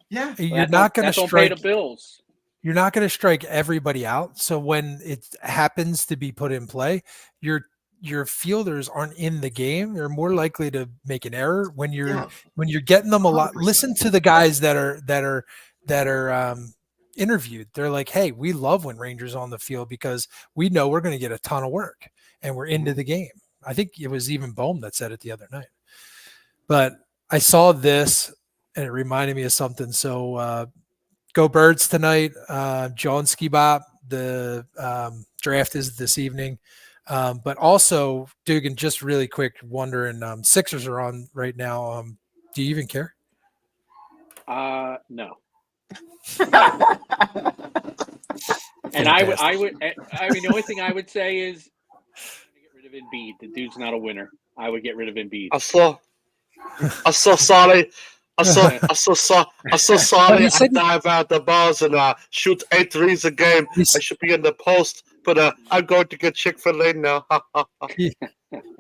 Yeah. You're not going to strike the bills. You're not going to strike everybody out. So when it happens to be put in play, your fielders aren't in the game. They're more likely to make an error when you're getting them a lot. 100%. Listen to the guys that are interviewed. They're like, hey, we love when Rangers on the field because we know we're going to get a ton of work and we're into the game. I think it was even Bohm that said it the other night. But I saw this and it reminded me of something. So go Birds tonight. John Skibop, the draft is this evening. But also, Dugan, just really quick, wondering, Sixers are on right now. Do you even care? No. And I would. The only thing I would say is get rid of Embiid. The dude's not a winner. I would get rid of Embiid. I'm so sorry. I'm so sorry. I dive out the balls and shoot 8 threes a game. I should be in the post, but I'm going to get Chick-fil-A now.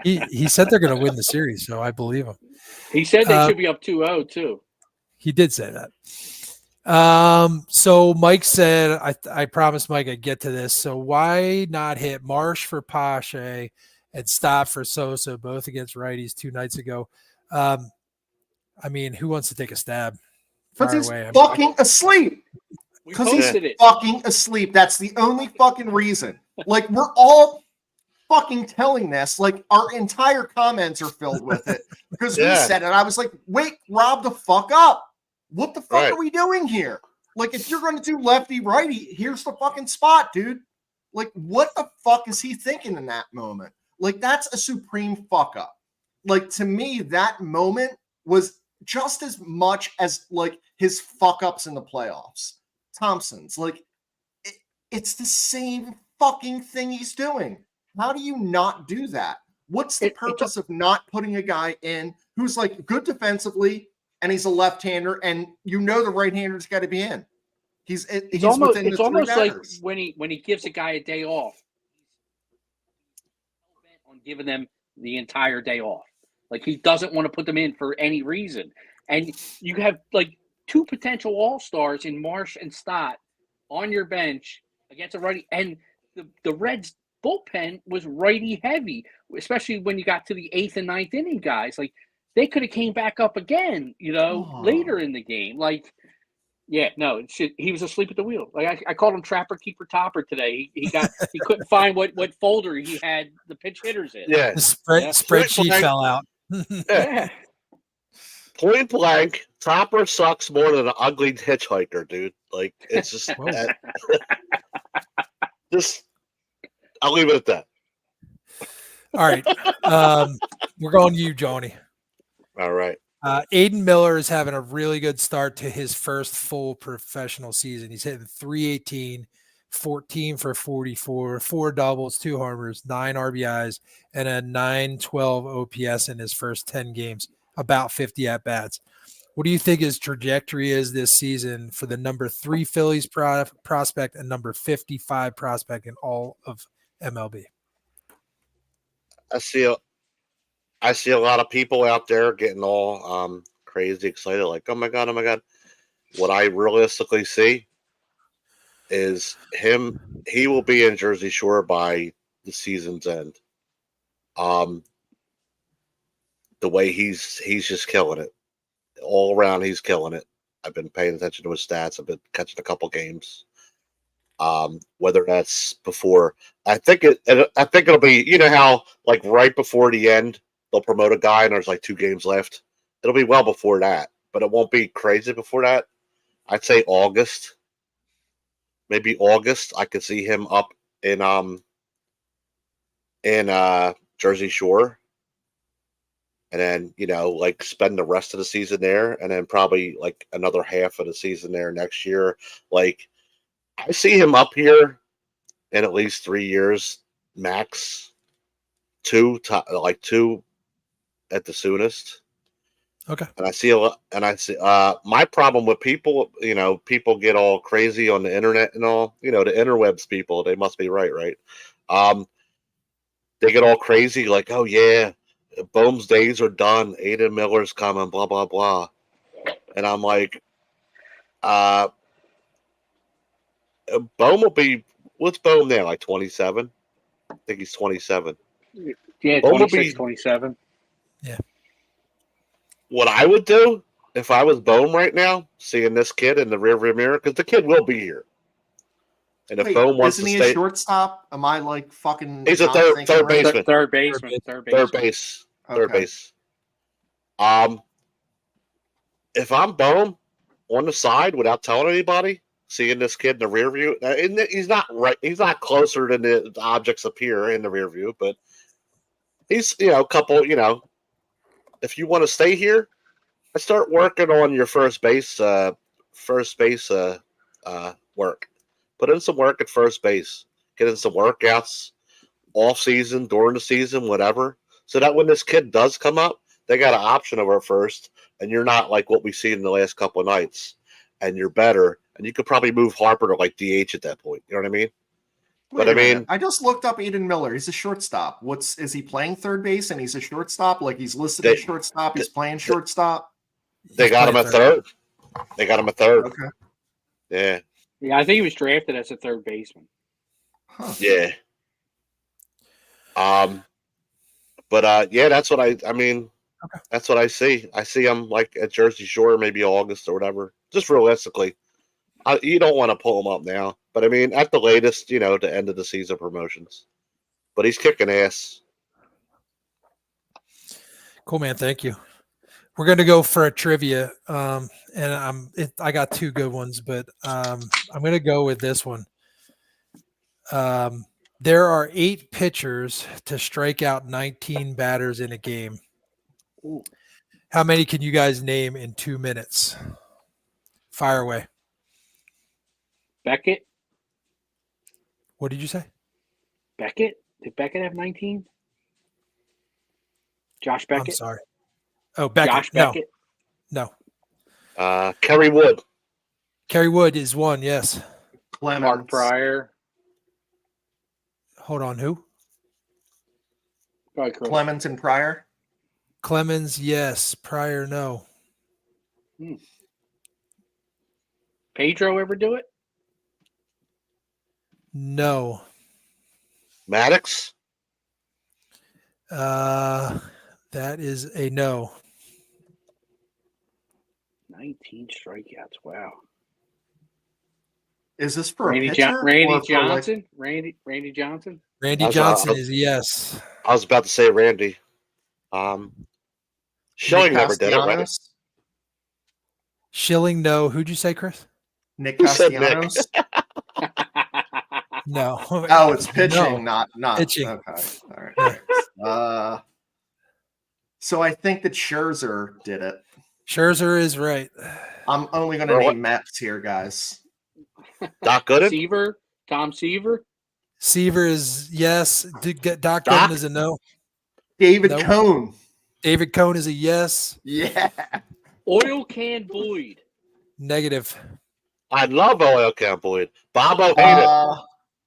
he said they're going to win the series, so I believe him. He said they should be up 2-0 too. He did say that. So Mike said, I promised Mike I'd get to this. So why not hit Marsh for Pache and Stott for Sosa, both against righties 2 nights ago? I mean, who wants to take a stab? Because he's fucking asleep. Because he's fucking asleep. That's the only fucking reason. We're all fucking telling this. Our entire comments are filled with it. Because we said it. I was like, wake Rob the fuck up. What the fuck are we doing here? If you're going to do lefty righty, here's the fucking spot, dude. Like, what the fuck is he thinking in that moment? Like, that's a supreme fuck up. Like, to me, that moment was just as much as like his fuck ups in the playoffs. Thompson's like, it's the same fucking thing he's doing. How do you not do that? What's the purpose of not putting a guy in who's like good defensively and he's a left-hander and you know the right-hander's got to be in? He's almost within it's the almost three like batters. when he gives a guy a day off, he's bent on giving them the entire day off. Like he doesn't want to put them in for any reason. And you have like two potential all-stars in Marsh and Stott on your bench against a righty, and the Reds bullpen was righty heavy, especially when you got to the 8th and 9th inning guys. Like they could have came back up again, later in the game. Like, yeah, no, he was asleep at the wheel. Like I called him Trapper Keeper Topper today. He couldn't find what folder he had the pinch hitters in. Yeah, The spreadsheet fell out. Yeah. Point blank, Topper sucks more than an ugly hitchhiker, dude. Like it's just, I'll leave it at that. All right, we're going to you, Johnny. All right. Aiden Miller is having a really good start to his first full professional season. He's hitting 318, 14 for 44, 4 doubles, 2 homers, 9 RBIs, and a 912 OPS in his first 10 games, about 50 at-bats. What do you think his trajectory is this season for the number 3 Phillies prospect and number 55 prospect in all of MLB? I see a lot of people out there getting all crazy excited, like, oh my god. What I realistically see is he will be in Jersey Shore by the season's end. The way he's just killing it. All around he's killing it. I've been paying attention to his stats. I've been catching a couple games. Whether that's before, I think it'll be, how like right before the end they'll promote a guy and there's like 2 games left. It'll be well before that, but it won't be crazy before that. I'd say August, maybe August. I could see him up in Jersey Shore, and then like spend the rest of the season there, and then probably like another half of the season there next year. Like I see him up here in at least 3 years max, 2 at the soonest. Okay. And I see a lot, and I see my problem with people, people get all crazy on the internet and all, the interwebs people, they must be right. They get all crazy like, oh yeah, Bohm's days are done, Aiden Miller's coming, blah blah blah. And I'm like, Bohm will be, what's Bohm now, like 27? I think he's 27. Yeah, 26, 27. Yeah. What I would do if I was Bohm right now, seeing this kid in the rearview mirror, because the kid will be here. And if Bohm wants isn't to he stay, a shortstop? Am I like fucking? He's a third baseman. Third baseman. Third base. Okay. Third base. If I'm Bohm on the side without telling anybody, seeing this kid in the rear view, and he's not right. He's not closer than the objects appear in the rear view, but he's a couple. If you want to stay here, I start working on your first base work. Put in some work at first base. Get in some workouts off season, during the season, whatever. So that when this kid does come up, they got an option over first, and you're not like what we've seen in the last couple of nights, and you're better, and you could probably move Harper to like DH at that point. You know what I mean? But I mean, I just looked up Aiden Miller. He's a shortstop. Is he playing third base and he's a shortstop? Like he's listed as shortstop. He's playing shortstop. They got him at third. They got him at third. Okay. Yeah. Yeah, I think he was drafted as a third baseman. Huh. Yeah. But yeah, that's what I mean. Okay. That's what I see. I see him like at Jersey Shore, maybe August or whatever. Just realistically, you don't want to pull him up now. But I mean, at the latest, the end of the season promotions. But he's kicking ass. Cool, man. Thank you. We're going to go for a trivia, and I got 2 good ones, but I'm going to go with this one. There are 8 pitchers to strike out 19 batters in a game. Ooh. How many can you guys name in 2 minutes? Fire away. Beckett. What did you say? Beckett? Did Beckett have 19? Josh I'm Beckett? sorry. Oh, Beckett. Josh Beckett? No. Kerry Wood. Kerry Wood is one, yes. Clemens. Mark Pryor? Hold on, who? Probably Chris. Clemens and Pryor. Clemens, yes. Pryor, no. Pedro ever do it? No. Maddox. That is a no. 19 strikeouts. Wow. Is this for Randy, a pitcher? Randy or for, Johnson? Randy Johnson? Randy That's Johnson what I- is a yes. I was about to say Randy. Schilling Nick never did it, right? Castellanos? Schilling, no. Who'd you say, Chris? Nick Who said Nick? Castellanos? No. Oh, it's pitching, No. not Pitching. Okay, all right. So I think that Scherzer did it. Scherzer is right. I'm only going to Or name what? Mets here, guys. Doc Gooden. Seaver? Tom Seaver? Seaver is yes. Doc Doc? Gooden is a no. David Nope. Cohn. David Cohn is a yes. Yeah. Oil Can Boyd. Negative. I love Oil Can Boyd. Bobo hated.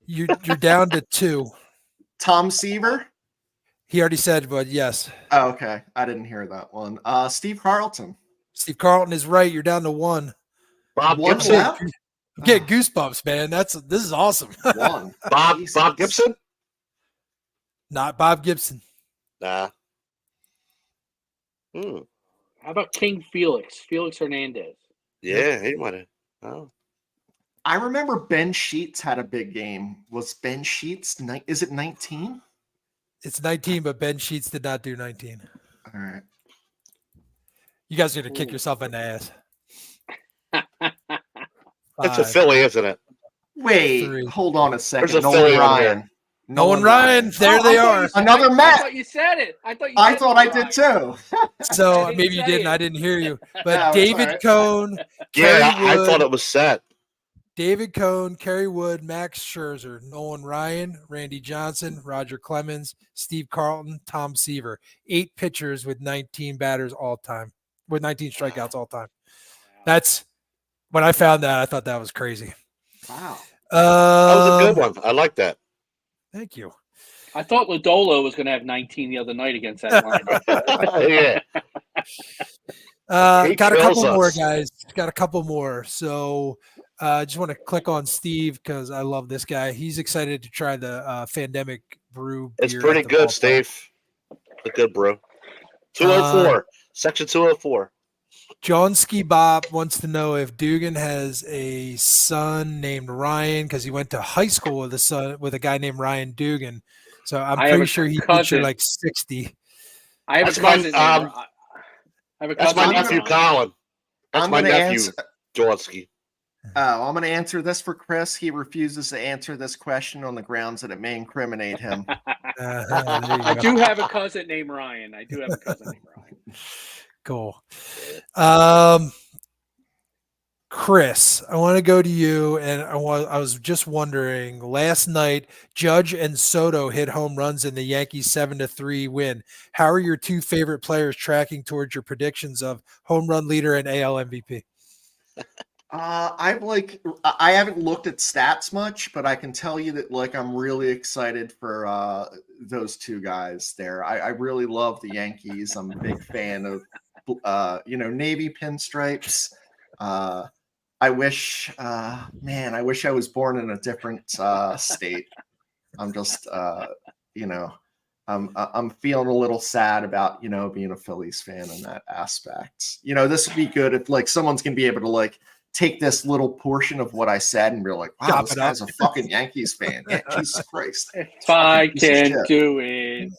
You're down to 2. Tom Seaver. He already said, but yes. Oh, okay. I didn't hear that one. Steve Carlton. Steve Carlton is right. You're down to 1. Bob One Gibson. left? You get goosebumps, man. This is awesome. One. Bob Jesus. Gibson. Not Bob Gibson. Nah. How about King Felix? Felix Hernandez. Yeah, he might have. Oh. I remember Ben Sheets had a big game. Was Ben Sheets? Is it 19? It's 19, but Ben Sheets did not do 19. All right. You guys are going to kick Ooh. yourself in the ass. It's a 5, Philly, isn't it? Wait, 3. hold on a second. There's a Philly Nolan on Ryan. Nolan Ryan. There Oh, they I thought are. you said- Another I Met. thought you said it. I thought you I said thought I Ryan. did too. So I didn't maybe you say didn't. it. I didn't hear you. No, But it's David all right. Cohn, Yeah, Kerry I Wood, thought it was set. David Cohn, Kerry Wood, Max Scherzer, Nolan Ryan, Randy Johnson, Roger Clemens, Steve Carlton, Tom Seaver. 8 pitchers with 19 batters all time, with 19 strikeouts all time. That's when I found that. I thought that was crazy. Wow. That was a good one. I like that. Thank you. I thought Lodolo was going to have 19 the other night against that line. Yeah. He Got a kills couple more, us. guys. Got a couple more. So I just want to click on Steve because I love this guy. He's excited to try the Pandemic Brew. It's beer pretty at the good, ballpark. Steve. A good brew. 204. Section 204. John Ski Bob wants to know if Dugan has a son named Ryan because he went to high school with a guy named Ryan Dugan. So I'm I have pretty a sure he cousin. pictured like 60. I have That's a my, cousin. I have a That's cousin. my named nephew, Ryan. Colin. That's I'm my gonna nephew, answer- Jaworski. I'm going to answer this for Chris. He refuses to answer this question on the grounds that it may incriminate him. There you I go. do have a cousin named Ryan. Cool. Chris, I want to go to you, and I was just wondering. Last night, Judge and Soto hit home runs in the Yankees 7-3 win. How are your 2 favorite players tracking towards your predictions of home run leader and AL MVP? I haven't looked at stats much, but I can tell you that I'm really excited for those 2 guys there. I really love the Yankees. I'm a big fan of Navy pinstripes. I wish I was born in a different state. I'm just I'm feeling a little sad about being a Phillies fan in that aspect. This would be good if someone's gonna be able to take this little portion of what I said and be like, wow, Chop this it up. guy's a fucking Yankees fan. Yeah, Jesus Christ. If I Fucking piece of can shit. do it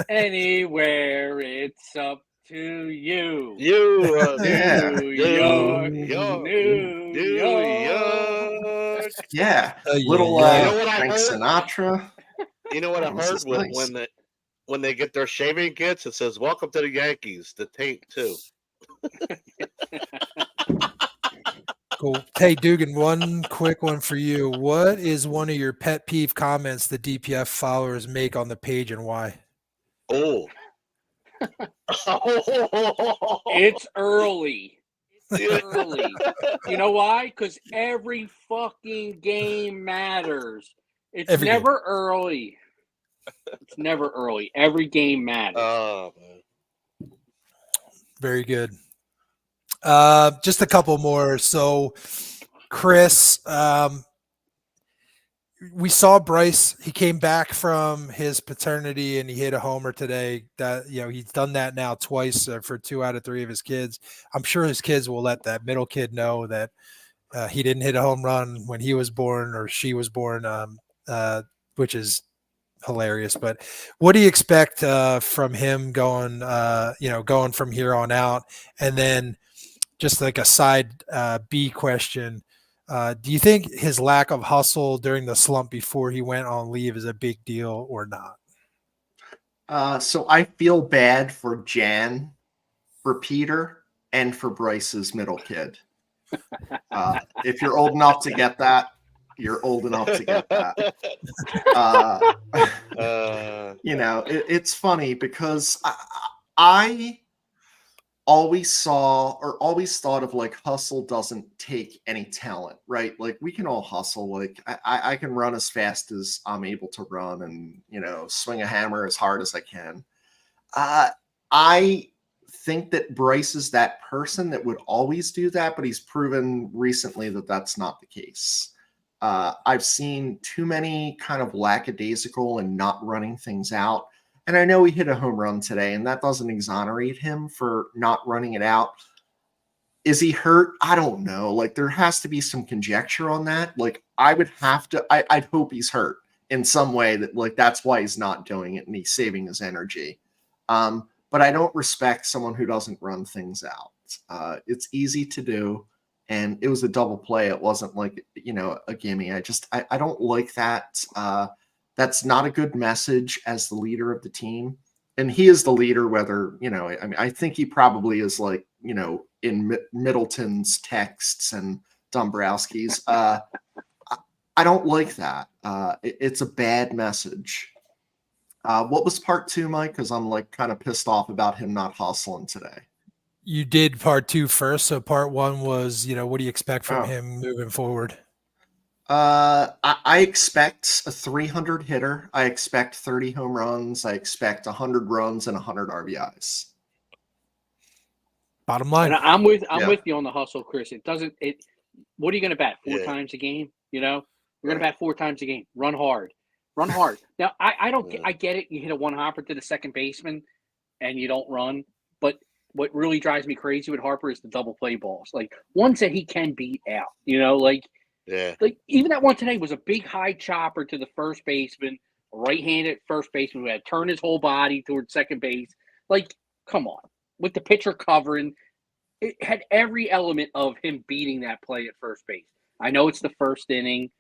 anywhere, it's up to you. You, Yeah. New York, New York, New New York. York. Yeah, Yeah, little yeah. You know what I Frank heard? Sinatra. You know what I This heard is nice. when they get their shaving kits, it says "Welcome to the Yankees." The taint too. Cool. Hey, Dugan, one quick one for you. What is one of your pet peeve comments the DPF followers make on the page and why? Oh. It's early. Yeah. Early. You know why? Because every fucking game matters. It's Every game. never early. It's never early. Every game matters. Oh man. Very good. Just a couple more. So, Chris, we saw Bryce. He came back from his paternity and he hit a homer today. That he's done that now twice for 2 out of 3 of his kids. I'm sure his kids will let that middle kid know that he didn't hit a home run when he was born or she was born, which is hilarious. But what do you expect from him going from here on out? And then just like a side B question. Do you think his lack of hustle during the slump before he went on leave is a big deal or not? So I feel bad for Jan, for Peter, and for Bryce's middle kid. If you're old enough to get that, you're old enough to get that. It's funny because I always thought of like hustle doesn't take any talent, right? Like we can all hustle. Like I can run as fast as I'm able to run and, swing a hammer as hard as I can. I think that Bryce is that person that would always do that, but he's proven recently that that's not the case. I've seen too many kind of lackadaisical and not running things out. And I know he hit a home run today, and that doesn't exonerate him for not running it out. Is he hurt? I don't know. Like, there has to be some conjecture on that. Like, I'd hope he's hurt in some way that, like, that's why he's not doing it and he's saving his energy. But I don't respect someone who doesn't run things out. It's easy to do, and it was a double play. It wasn't like, a gimme. I don't like that. That's not a good message as the leader of the team. And he is the leader, whether, I think he probably is like, in Middleton's texts and Dombrowski's. I don't like that. It's a bad message. What was part 2, Mike? Because I'm like kind of pissed off about him not hustling today. You did part 2 first. So part 1 was, what do you expect from him moving forward? I expect a 300 hitter. I expect 30 home runs. I expect 100 runs and 100 RBIs. Bottom line. And I'm with you on the hustle, Chris. What are you going to bat 4 times a game? You're going to bat 4 times a game. Run hard. Now, I get it. You hit a one hopper to the second baseman and you don't run. But what really drives me crazy with Harper is the double play balls. Like ones that he can beat out, Like even that one today was a big high chopper to the first baseman, right-handed first baseman who had turned his whole body towards second base. Like, come on. With the pitcher covering, it had every element of him beating that play at first base. I know it's the first inning.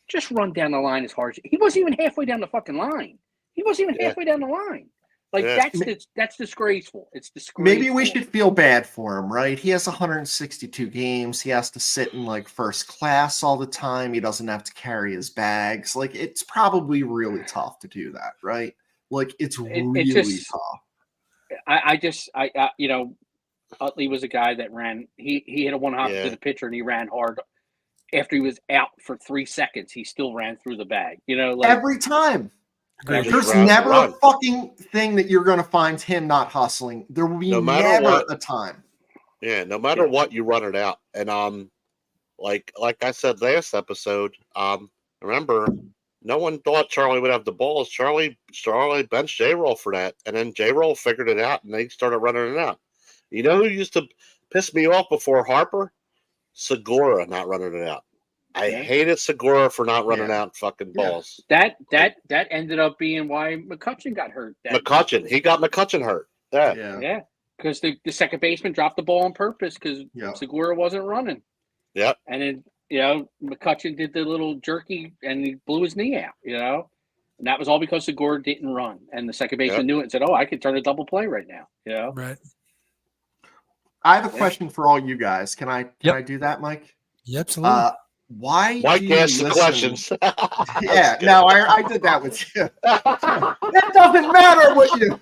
Just run down the line as hard as he wasn't even halfway down the fucking line. He wasn't even halfway down the line. Like that's disgraceful. It's disgraceful. Maybe we should feel bad for him, right? He has 162 games. He has to sit in like first class all the time. He doesn't have to carry his bags. Like it's probably really tough to do that, right? Like it's really tough. Utley was a guy that ran. He hit a one hop to the pitcher and he ran hard. After he was out for 3 seconds, he still ran through the bag. Every time. There's never a fucking thing that you're going to find him not hustling. There will be never a time. Yeah, no matter what, you run it out. And like I said last episode, remember, no one thought Charlie would have the balls. Charlie benched J-Roll for that, and then J-Roll figured it out, and they started running it out. You know who used to piss me off before Harper? Segura not running it out. I hated Segura for not running out fucking balls. That ended up being why McCutchen got hurt. He got McCutchen hurt. Yeah. Because the second baseman dropped the ball on purpose because Segura wasn't running. Yep. And then McCutcheon did the little jerky and he blew his knee out, and that was all because the Gore didn't run. And the second baseman knew it and said, "Oh, I could turn a double play right now." Right. I have a question for all you guys. Can I do that, Mike? Yeah, absolutely. Why Mike do you asked the listen? questions. Yeah, no, I did that with you. It doesn't matter what you.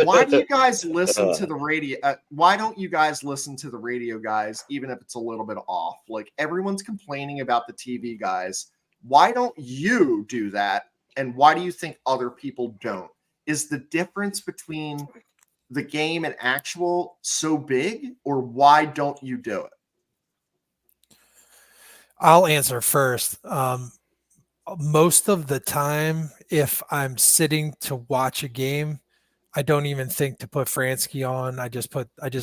Why do you guys listen to the radio? Why don't you guys listen to the radio guys, even if it's a little bit off? Like everyone's complaining about the TV guys. Why don't you do that? And why do you think other people don't? Is the difference between the game and actual so big, or why don't you do it? I'll answer first. Most of the time, if I'm sitting to watch a game, I don't even think to put Fransky on. I just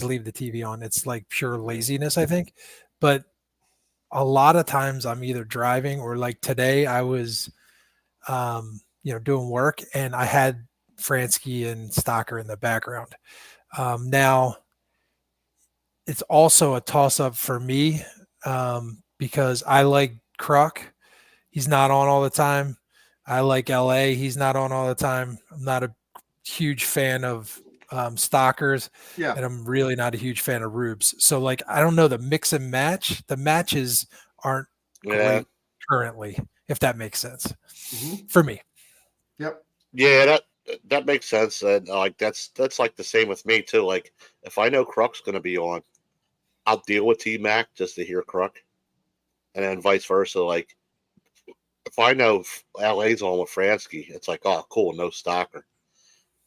leave the TV on. It's like pure laziness, I think. But a lot of times I'm either driving or like today I was, doing work and I had Fransky and Stocker in the background. Now it's also a toss up for me because I like Kruk. He's not on all the time. I like LA. He's not on all the time. I'm not a huge fan of Stockers. Yeah. And I'm really not a huge fan of Rubes. So like, I don't know, the mix and match, the matches aren't great currently, if that makes sense for me. Yep. Yeah, that makes sense. And like that's like the same with me too. Like if I know Kruk's going to be on, I'll deal with T-Mac just to hear Kruk, and then vice versa. Like if I know LA's on with Fransky, it's like, oh, cool, no Stocker.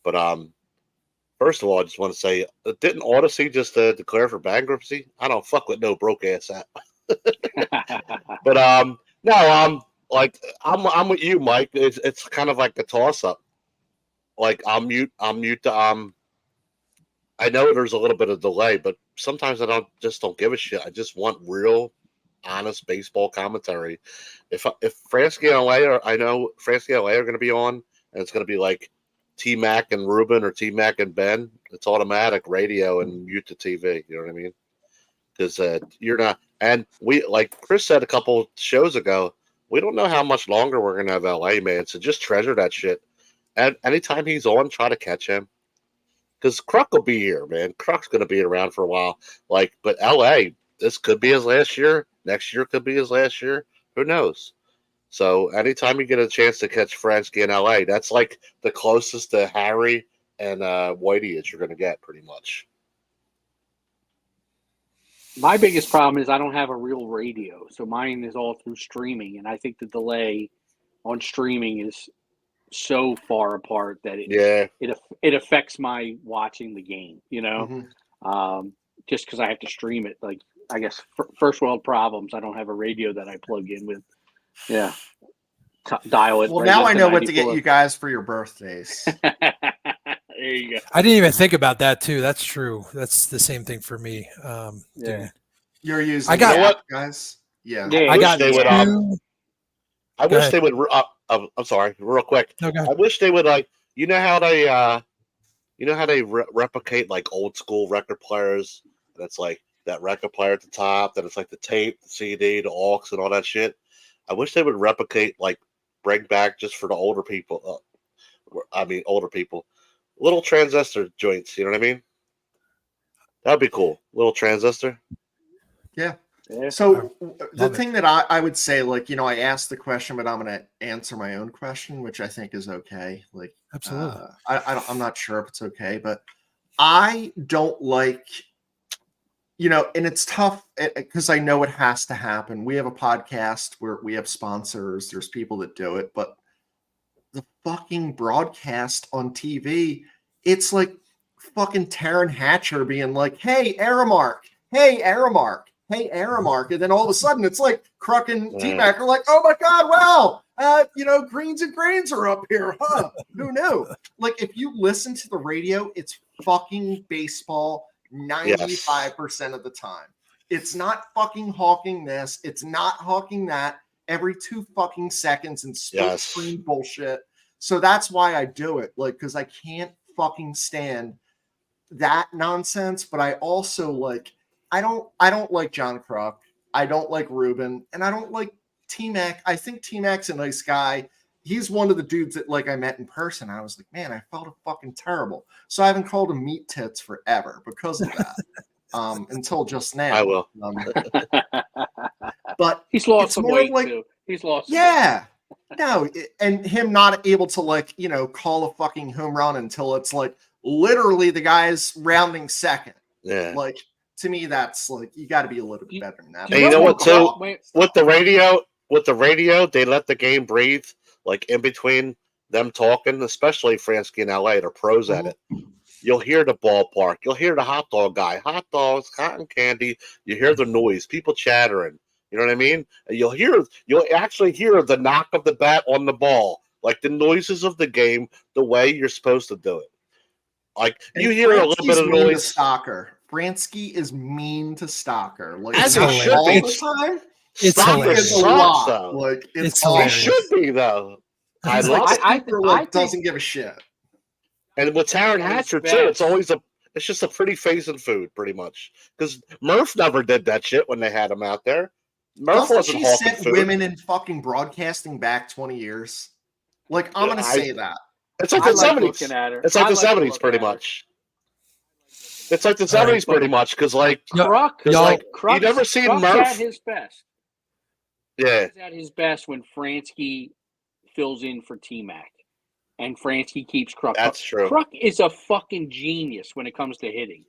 But first of all, I just want to say, didn't Odyssey just declare for bankruptcy? I don't fuck with no broke ass app. But no, like I'm with you, Mike. It's kind of like a toss up. Like I'm mute to I know there's a little bit of delay, but sometimes I don't give a shit. I just want real, honest baseball commentary. If Fransky and LA I know Fransky and LA are going to be on, and it's going to be like T-Mac and Ruben or T-Mac and Ben, it's automatic radio and mute to TV. You know what I mean? Because you're not, and we, like Chris said a couple shows ago, we don't know how much longer we're going to have LA, man. So just treasure that shit. And anytime he's on, try to catch him. Because Kruk will be here, man. Kruk's going to be around for a while. Like, but LA, this could be his last year. Next year could be his last year. Who knows? So anytime you get a chance to catch Fransky in LA, that's like the closest to Harry and Whitey that you're going to get, pretty much. My biggest problem is I don't have a real radio, so mine is all through streaming, and I think the delay on streaming is so far apart that it affects my watching the game. Just because I have to stream it. Like I guess first world problems. I don't have a radio that I plug in with. Yeah, dial it. Well, right now I know 94. what to get you guys for your birthdays. There you go. I didn't even think about that too. That's true. That's the same thing for me. Yeah. You're using I got what, guys? Yeah. I got they would. I wish they would. I'm sorry, real quick. Okay. I wish they would like. You know how they replicate like old school record players. And it's like that record player at the top. Then it's like the tape, the CD, the aux, and all that shit. I wish they would replicate, like, bring back just for the older people. Older people, little transistor joints. You know what I mean? That'd be cool. Little transistor. Yeah. So the thing that I would say, like, I asked the question, but I'm going to answer my own question, which I think is okay. Like, absolutely. I'm not sure if it's okay, but I don't like, and it's tough because I know it has to happen. We have a podcast where we have sponsors. There's people that do it, but the fucking broadcast on TV, it's like fucking Taryn Hatcher being like, hey, Aramark, hey, Aramark. Hey, Aramark. And then all of a sudden it's like Kruk and T-Mac are like, oh my God, wow. Greens and Grains are up here. Huh? Who knew? Like, if you listen to the radio, it's fucking baseball 95% of the time. It's not fucking hawking this. It's not hawking that every 2 fucking seconds and split screen bullshit. So that's why I do it. Like, because I can't fucking stand that nonsense. But I also like, I don't like John Kruk. I don't like Ruben, and I don't like T-Mac. I think T-Mac's a nice guy. He's one of the dudes that like I met in person. I was like, man, I felt fucking terrible. So I haven't called him meat tits forever because of that. Until just now. I will. But He's lost it's some more weight like, too. He's lost. Some weight. yeah. No, and him not able to like, call a fucking home run until it's like literally the guy's rounding second. Yeah. Like to me, that's like you got to be a little bit better than that. And you know what too? With the radio, they let the game breathe. Like in between them talking, especially Fransky and LA, they're pros at it. You'll hear the ballpark. You'll hear the hot dog guy. Hot dogs, cotton candy. You hear the noise. People chattering. You know what I mean? And you'll actually hear the knock of the bat on the ball. Like the noises of the game, the way you're supposed to do it. Like you hear a little bit of noise. Fransky is mean to Stalker. Like as he should all be. the time. It's hilarious. A lot. Though. Like it's he should be though. I doesn't give a shit. And with Taron Hatcher too, it's just a pretty face and food, pretty much. Because Murph never did that shit when they had him out there. Murph wasn't she hawking sent food. Women in fucking broadcasting back 20 years. Like I'm gonna say that. It's like the 70s. It's like the 70s, pretty much. It's like the 70s, pretty much, because like Kruk, you never seen Kruk's Murph at his best. Yeah, he's at his best when Fransky fills in for T-Mac, and Fransky keeps Kruk. That's true. Kruk is a fucking genius when it comes to hitting.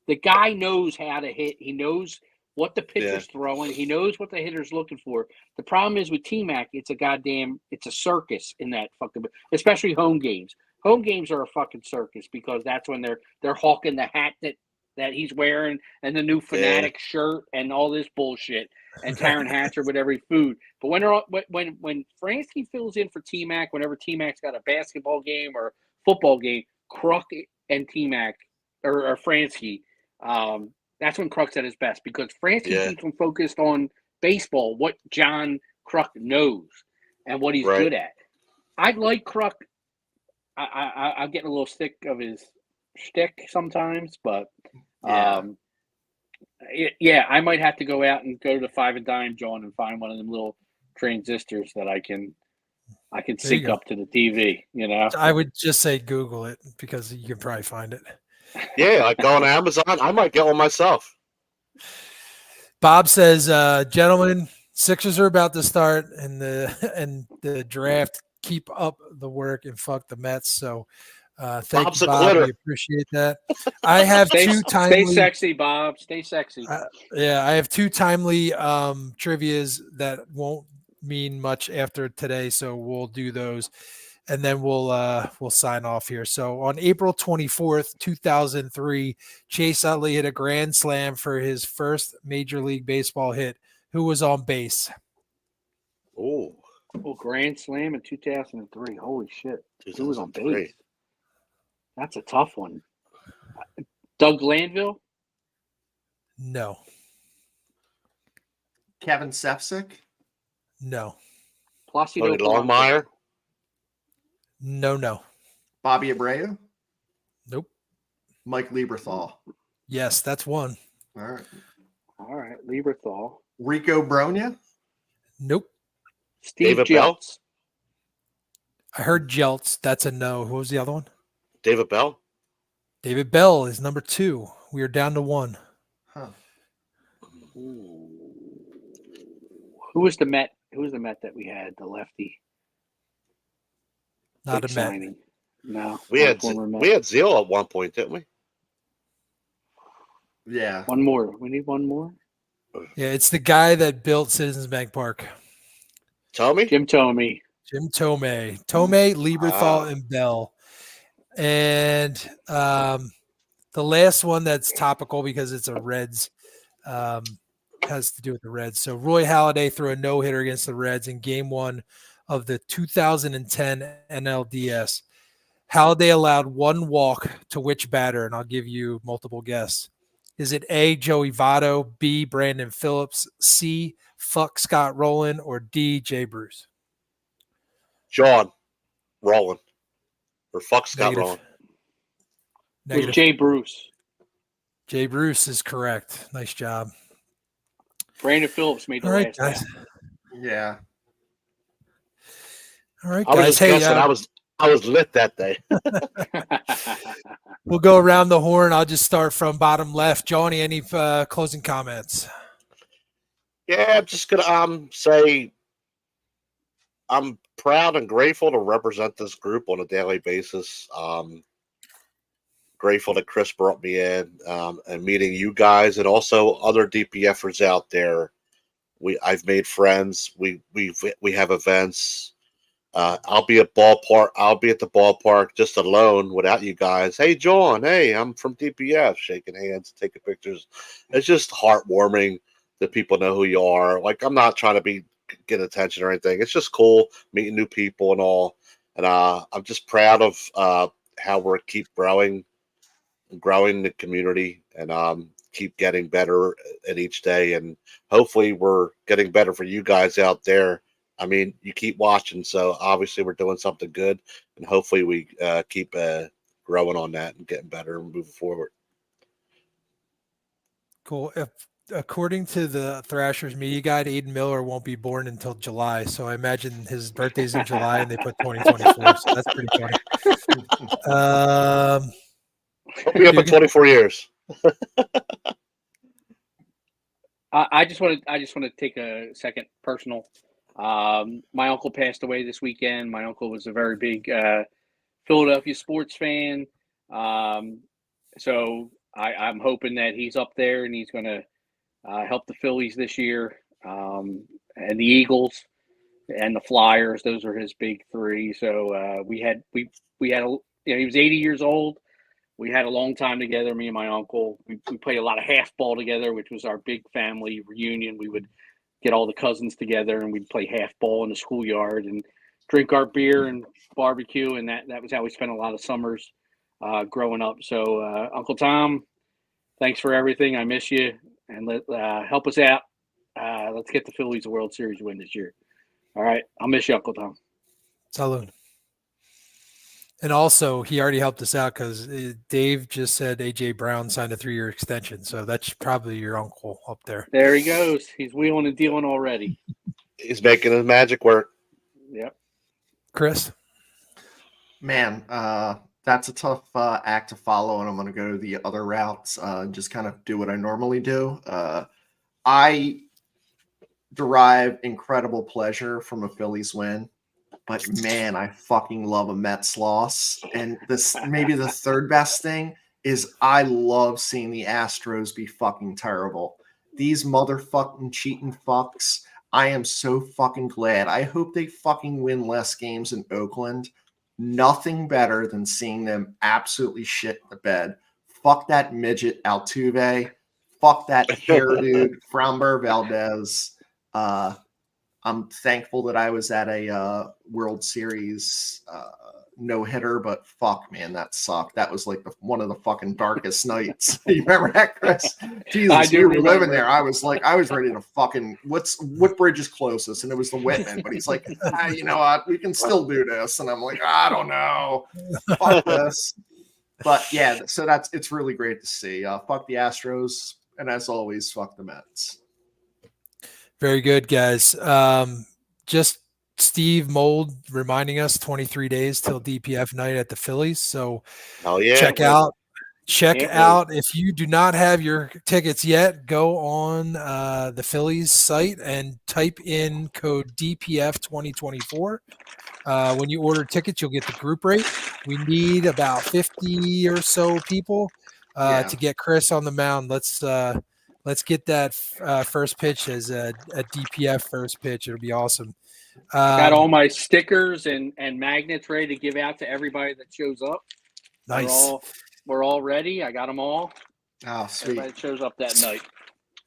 The guy knows how to hit. He knows what the pitcher's throwing. He knows what the hitter's looking for. The problem is with T-Mac, it's a circus in that fucking, especially home games. Home games are a fucking circus because that's when they're hawking the hat that he's wearing and the new Fanatic shirt and all this bullshit and Taron Hatcher with every food. But when Fransky fills in for T-Mac, whenever T-Mac's got a basketball game or football game, Kruk and T-Mac or Fransky, that's when Kruk's at his best because Fransky keeps him focused on baseball, what John Kruk knows and what he's good at. I like Kruk. I'm getting a little sick of his shtick sometimes, but I might have to go out and go to the Five and Dime, John, and find one of them little transistors that I can sync up to the TV. You know, I would just say Google it because you can probably find it. Yeah, like go on Amazon. I might get one myself. Bob says, gentlemen, Sixers are about to start, and the draft. Keep up the work and fuck the Mets. So thank you, Bob. We appreciate that. I have two timely. Stay sexy, Bob. Stay sexy. I have two timely trivias that won't mean much after today, so we'll do those, and then we'll sign off here. So on April 24th, 2003, Chase Utley hit a grand slam for his first Major League Baseball hit. Who was on base? Oh, grand slam in 2003. Holy shit. Who was on base? That's a tough one. Doug Glanville? No. Kevin Sepsic? No. Placido Longmire? No. Bobby Abreu? Nope. Mike Lieberthal? Yes, that's one. All right. Lieberthal. Rico Bronya? Nope. Steve Jeltz. I heard Jeltz. That's a no. Who was the other one? David Bell. David Bell is number 2. We are down to 1. Huh. Who was the Met? Who was the Met that we had? The lefty. Not a Met. Signing. No. We had Zeal at one point, didn't we? Yeah. One more. We need one more. Yeah, it's the guy that built Citizens Bank Park. Tommy? Jim Thome. Thome, Lieberthal, and Bell. And the last one that's topical because it's a Reds, has to do with the Reds. So Roy Halladay threw a no-hitter against the Reds in Game 1 of the 2010 NLDS. Halladay allowed one walk to which batter? And I'll give you multiple guess. Is it A, Joey Votto, B, Brandon Phillips, C, fuck Scott Rowland, or D, Jay Bruce? John Rowland. Or fuck Scott Negative. Rowland. It was Jay Bruce. Jay Bruce is correct. Nice job. Brandon Phillips made the All right, last guys. Yeah. All right, I was guys. just Hey, guessing. I was lit that day. we'll go around the horn. I'll just start from bottom left. Johnny, any closing comments? Yeah, I'm just gonna say I'm proud and grateful to represent this group on a daily basis. Grateful that Chris brought me in and meeting you guys and also other DPFers out there. I've made friends. We have events. I'll be at ballpark. I'll be at the ballpark just alone without you guys. Hey, John. Hey, I'm from DPF. Shaking hands, taking pictures. It's just heartwarming that people know who you are. Like I'm not trying to get attention or anything. It's just cool meeting new people and all. And I'm just proud of how we're keep growing the community and keep getting better at each day. And hopefully we're getting better for you guys out there. I mean, you keep watching, so obviously we're doing something good, and hopefully we keep growing on that and getting better and moving forward. Cool. According to the Thrashers media guide, Aiden Miller won't be born until July. So I imagine his birthday's in July and they put 2024. So that's pretty funny. I'll be up in 24 years. I just want to take a second personal. My uncle passed away this weekend. My uncle was a very big Philadelphia sports fan. So I'm hoping that he's up there and he's going to help the Phillies this year, and the Eagles and the Flyers. Those are his big three. So we had he was 80 years old. We had a long time together, me and my uncle. We played a lot of half ball together, which was our big family reunion. We would get all the cousins together and we'd play half ball in the schoolyard and drink our beer and barbecue. And that was how we spent a lot of summers growing up. So Uncle Tom, thanks for everything. I miss you. And help us out. Let's get the Phillies a World Series win this year. All right. I'll miss you, Uncle Tom. Salud. And also, he already helped us out because Dave just said A.J. Brown signed a 3-year extension. So that's probably your uncle up there. There he goes. He's wheeling and dealing already. He's making his magic work. Yep. Chris? Man, that's a tough act to follow, and I'm going to go the other routes and just kind of do what I normally do. I derive incredible pleasure from a Phillies win. But man, I fucking love a Mets loss. And this maybe the third best thing is I love seeing the Astros be fucking terrible. These motherfucking cheating fucks. I am so fucking glad. I hope they fucking win less games in Oakland. Nothing better than seeing them absolutely shit the bed. Fuck that midget Altuve. Fuck that hair dude, Framber Valdez. I'm thankful that I was at a World Series no-hitter, but fuck, man, that sucked. That was like one of the fucking darkest nights. You remember that, Chris? Jesus, we were living there. I was ready to fucking, what bridge is closest? And it was the Whitman, but he's like, you know what, we can still do this. And I'm like, I don't know. Fuck this. But yeah, so it's really great to see. Fuck the Astros, and as always, fuck the Mets. Very good, guys. Just Steve Mold reminding us 23 days till DPF night at the Phillies. So check out if you do not have your tickets yet, go on the Phillies site and type in code DPF 2024. When you order tickets, you'll get the group rate. We need about 50 or so people to get Chris on the mound. Let's get that first pitch as a DPF first pitch. It'll be awesome. Got all my stickers and magnets ready to give out to everybody that shows up. Nice. We're all ready. I got them all. Oh, sweet. Everybody that shows up that night.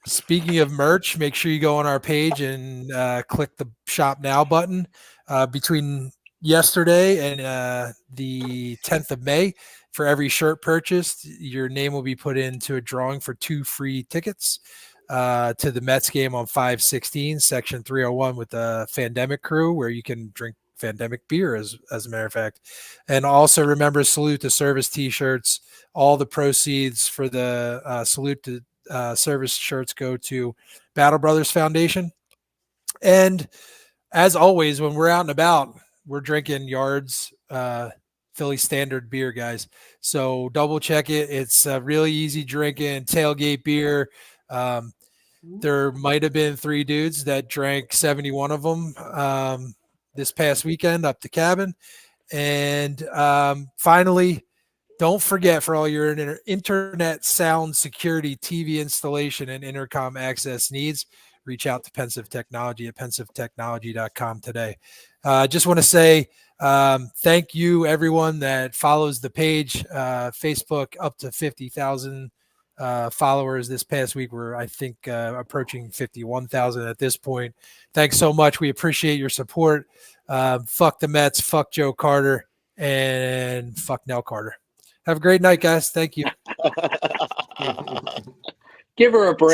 Speaking of merch, make sure you go on our page and click the Shop Now button. Between yesterday and the 10th of May, for every shirt purchased, your name will be put into a drawing for 2 free tickets to the Mets game on 5/16, Section 301 with the Fandemic crew, where you can drink Fandemic beer, as a matter of fact. And also remember, Salute to Service t-shirts. All the proceeds for the Salute to service shirts go to Battle Brothers Foundation. And as always, when we're out and about, we're drinking Yards Philly Standard beer, guys. So double check it. It's really easy drinking tailgate beer. There might have been 3 dudes that drank 71 of them this past weekend up the cabin. And finally, don't forget, for all your internet sound security, TV installation, and intercom access needs, reach out to Pensive Technology at pensivetechnology.com today. I just want to say thank you, everyone that follows the page. Facebook up to 50,000 followers this past week. We're, I think, approaching 51,000 at this point. Thanks so much. We appreciate your support. Fuck the Mets, fuck Joe Carter, and fuck Nell Carter. Have a great night, guys. Thank you. Give her a break.